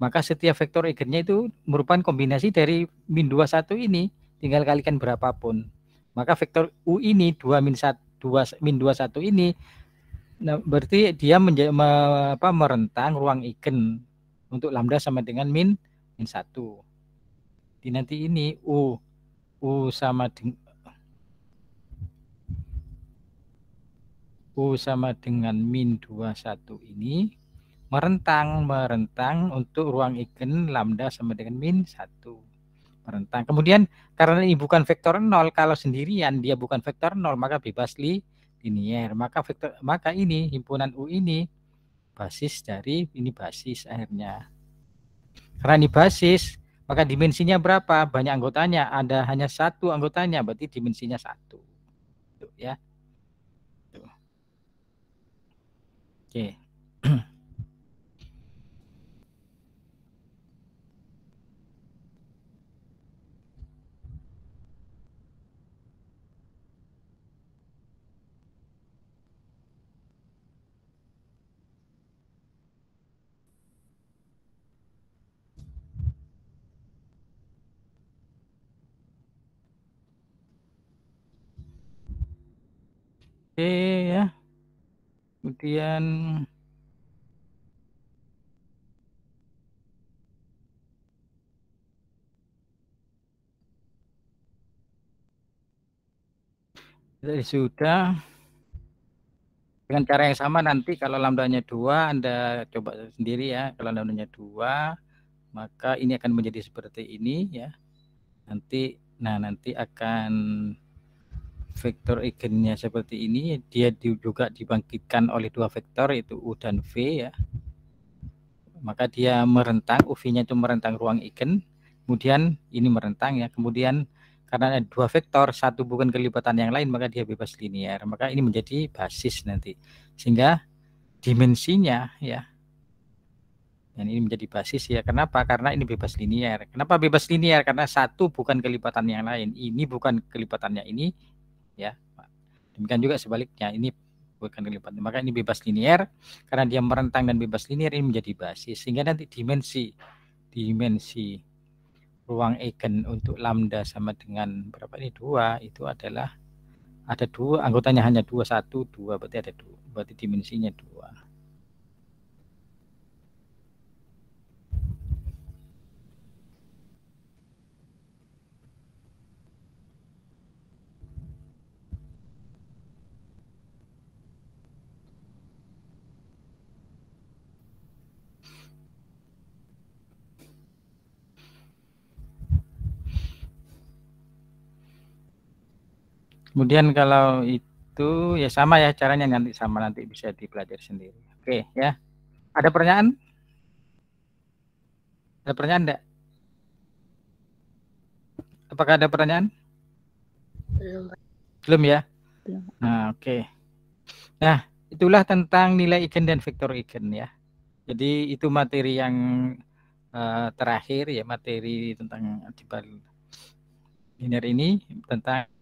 maka setiap vektor eigennya itu merupakan kombinasi dari min 21 ini, tinggal kalikan berapapun. Maka vektor U ini 2 min 1, 2 min 21 ini, nah, berarti dia merentang ruang eigen untuk lambda sama dengan min 1. Di nanti ini U sama dengan min 21 ini merentang untuk ruang eigen lambda sama dengan min 1. Merentang. Kemudian karena ini bukan vektor 0, kalau sendirian dia bukan vektor 0, maka bebas linier. Maka ini himpunan U ini basis dari ini basis akhirnya. Karena ini basis, maka dimensinya berapa? Banyak anggotanya, ada hanya 1 anggotanya, berarti dimensinya 1. Tuh, ya. Tuh. Oke. Oke ya. Kemudian sudah dengan cara yang sama nanti kalau lambdanya 2 Anda coba sendiri ya. Kalau lambdanya 2 maka ini akan menjadi seperti ini ya. Nanti akan vektor eigennya seperti ini, dia juga dibangkitkan oleh 2 vektor yaitu U dan V ya. Maka dia merentang, UV-nya itu merentang ruang eigen, kemudian ini merentang ya, kemudian karena ada 2 vektor, satu bukan kelipatan yang lain, maka dia bebas linear. Maka ini menjadi basis nanti. Sehingga dimensinya ya, dan ini menjadi basis ya. Kenapa? Karena ini bebas linear. Kenapa bebas linear? Karena satu bukan kelipatan yang lain. Ini bukan kelipatannya ini ya. Demikian juga sebaliknya, ini bukan kelipatan. Maka ini bebas linear, karena dia merentang dan bebas linear ini menjadi basis. Sehingga nanti dimensi ruang eigen untuk lambda sama dengan berapa ini 2 itu adalah ada 2 anggotanya, hanya 2, 1, 2, berarti ada 2, berarti dimensinya 2. Kemudian kalau itu ya sama ya caranya, nanti sama, nanti bisa dipelajari sendiri. Oke ya. Ada pertanyaan? Ada pertanyaan enggak? Apakah ada pertanyaan? Belum. Belum ya? Belum. Nah, oke. Nah, itulah tentang nilai eigen dan vektor eigen ya. Jadi itu materi yang terakhir ya, materi tentang algebra linear ini, tentang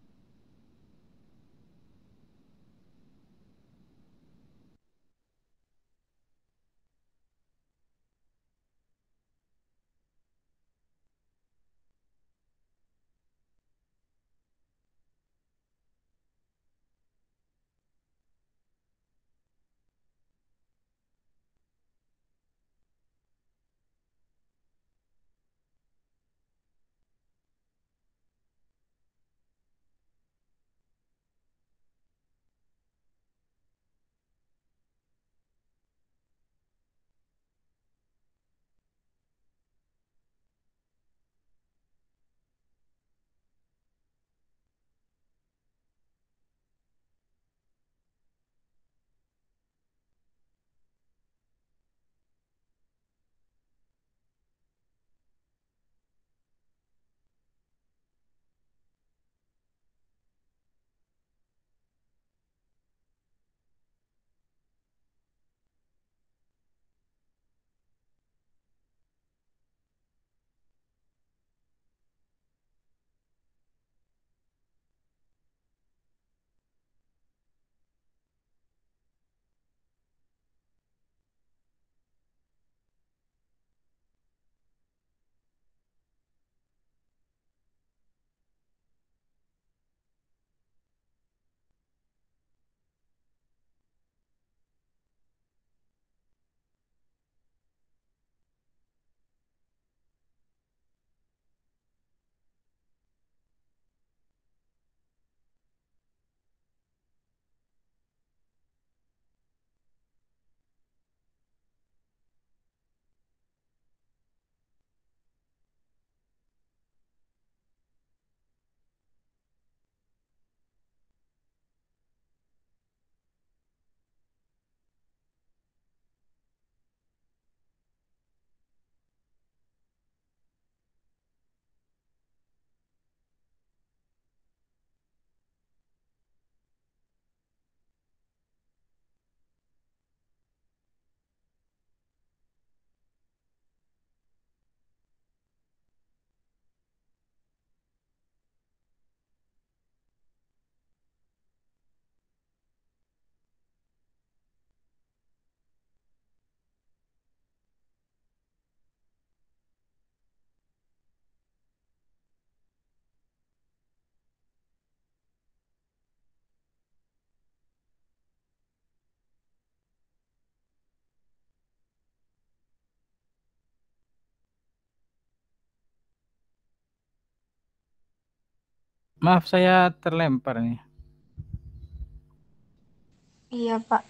maaf saya terlempar nih. Iya, Pak.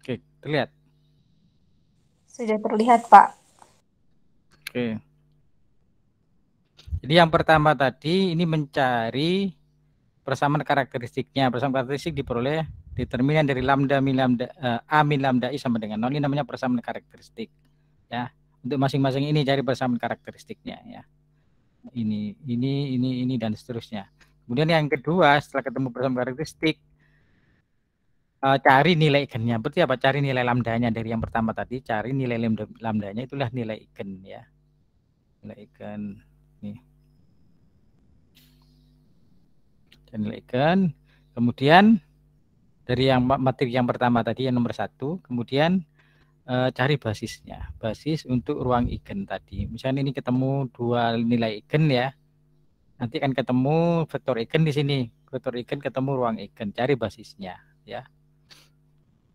Oke, terlihat. Sudah terlihat, Pak. Oke. Jadi yang pertama tadi ini mencari persamaan karakteristiknya. Persamaan karakteristik diperoleh determinan dari lambda min lambda a min lambda i sama dengan 0. Ini namanya persamaan karakteristik. Ya. Untuk masing-masing ini cari persamaan karakteristiknya ya. Ini dan seterusnya. Kemudian yang kedua, setelah ketemu persamaan karakteristik, cari nilai eigennya. Berarti apa? Cari nilai lambdanya dari yang pertama tadi, cari nilai lambdanya, itulah nilai eigen ya. Nilai eigen nih. Dan nilai eigen. Kemudian dari yang materi yang pertama tadi yang nomor 1, kemudian cari basisnya. Basis untuk ruang eigen tadi. Misalnya ini ketemu dua nilai eigen ya. Nanti akan ketemu vektor eigen di sini. Vektor eigen ketemu ruang eigen, cari basisnya ya.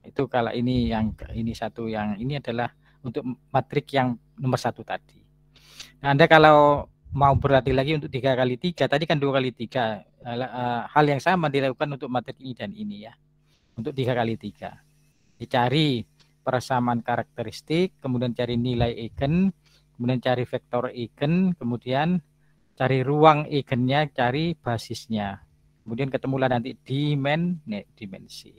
Itu kalau ini yang ini satu, yang ini adalah untuk matrik yang nomor 1 tadi. Nah, Anda kalau mau berlatih lagi untuk 3 kali 3, tadi kan 2 kali 3, hal yang sama dilakukan untuk matrik ini dan ini ya. Untuk 3 kali 3. Dicari persamaan karakteristik, kemudian cari nilai eigen, kemudian cari vektor eigen, kemudian cari ruang eigennya, cari basisnya. Kemudian ketemulah nanti dimensi.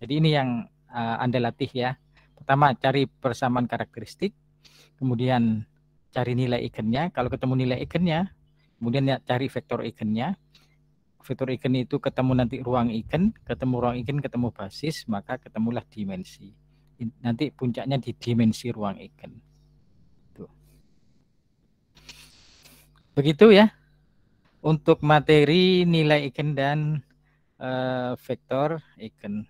Jadi ini yang Anda latih ya. Pertama cari persamaan karakteristik, kemudian cari nilai eigennya. Kalau ketemu nilai eigennya, kemudian ya cari vektor eigennya. Vektor eigen itu ketemu nanti ruang eigen, ketemu ruang eigen, ketemu basis, maka ketemulah dimensi. Nanti puncaknya di dimensi ruang eigen. Tuh. Begitu ya untuk materi nilai eigen dan vektor eigen.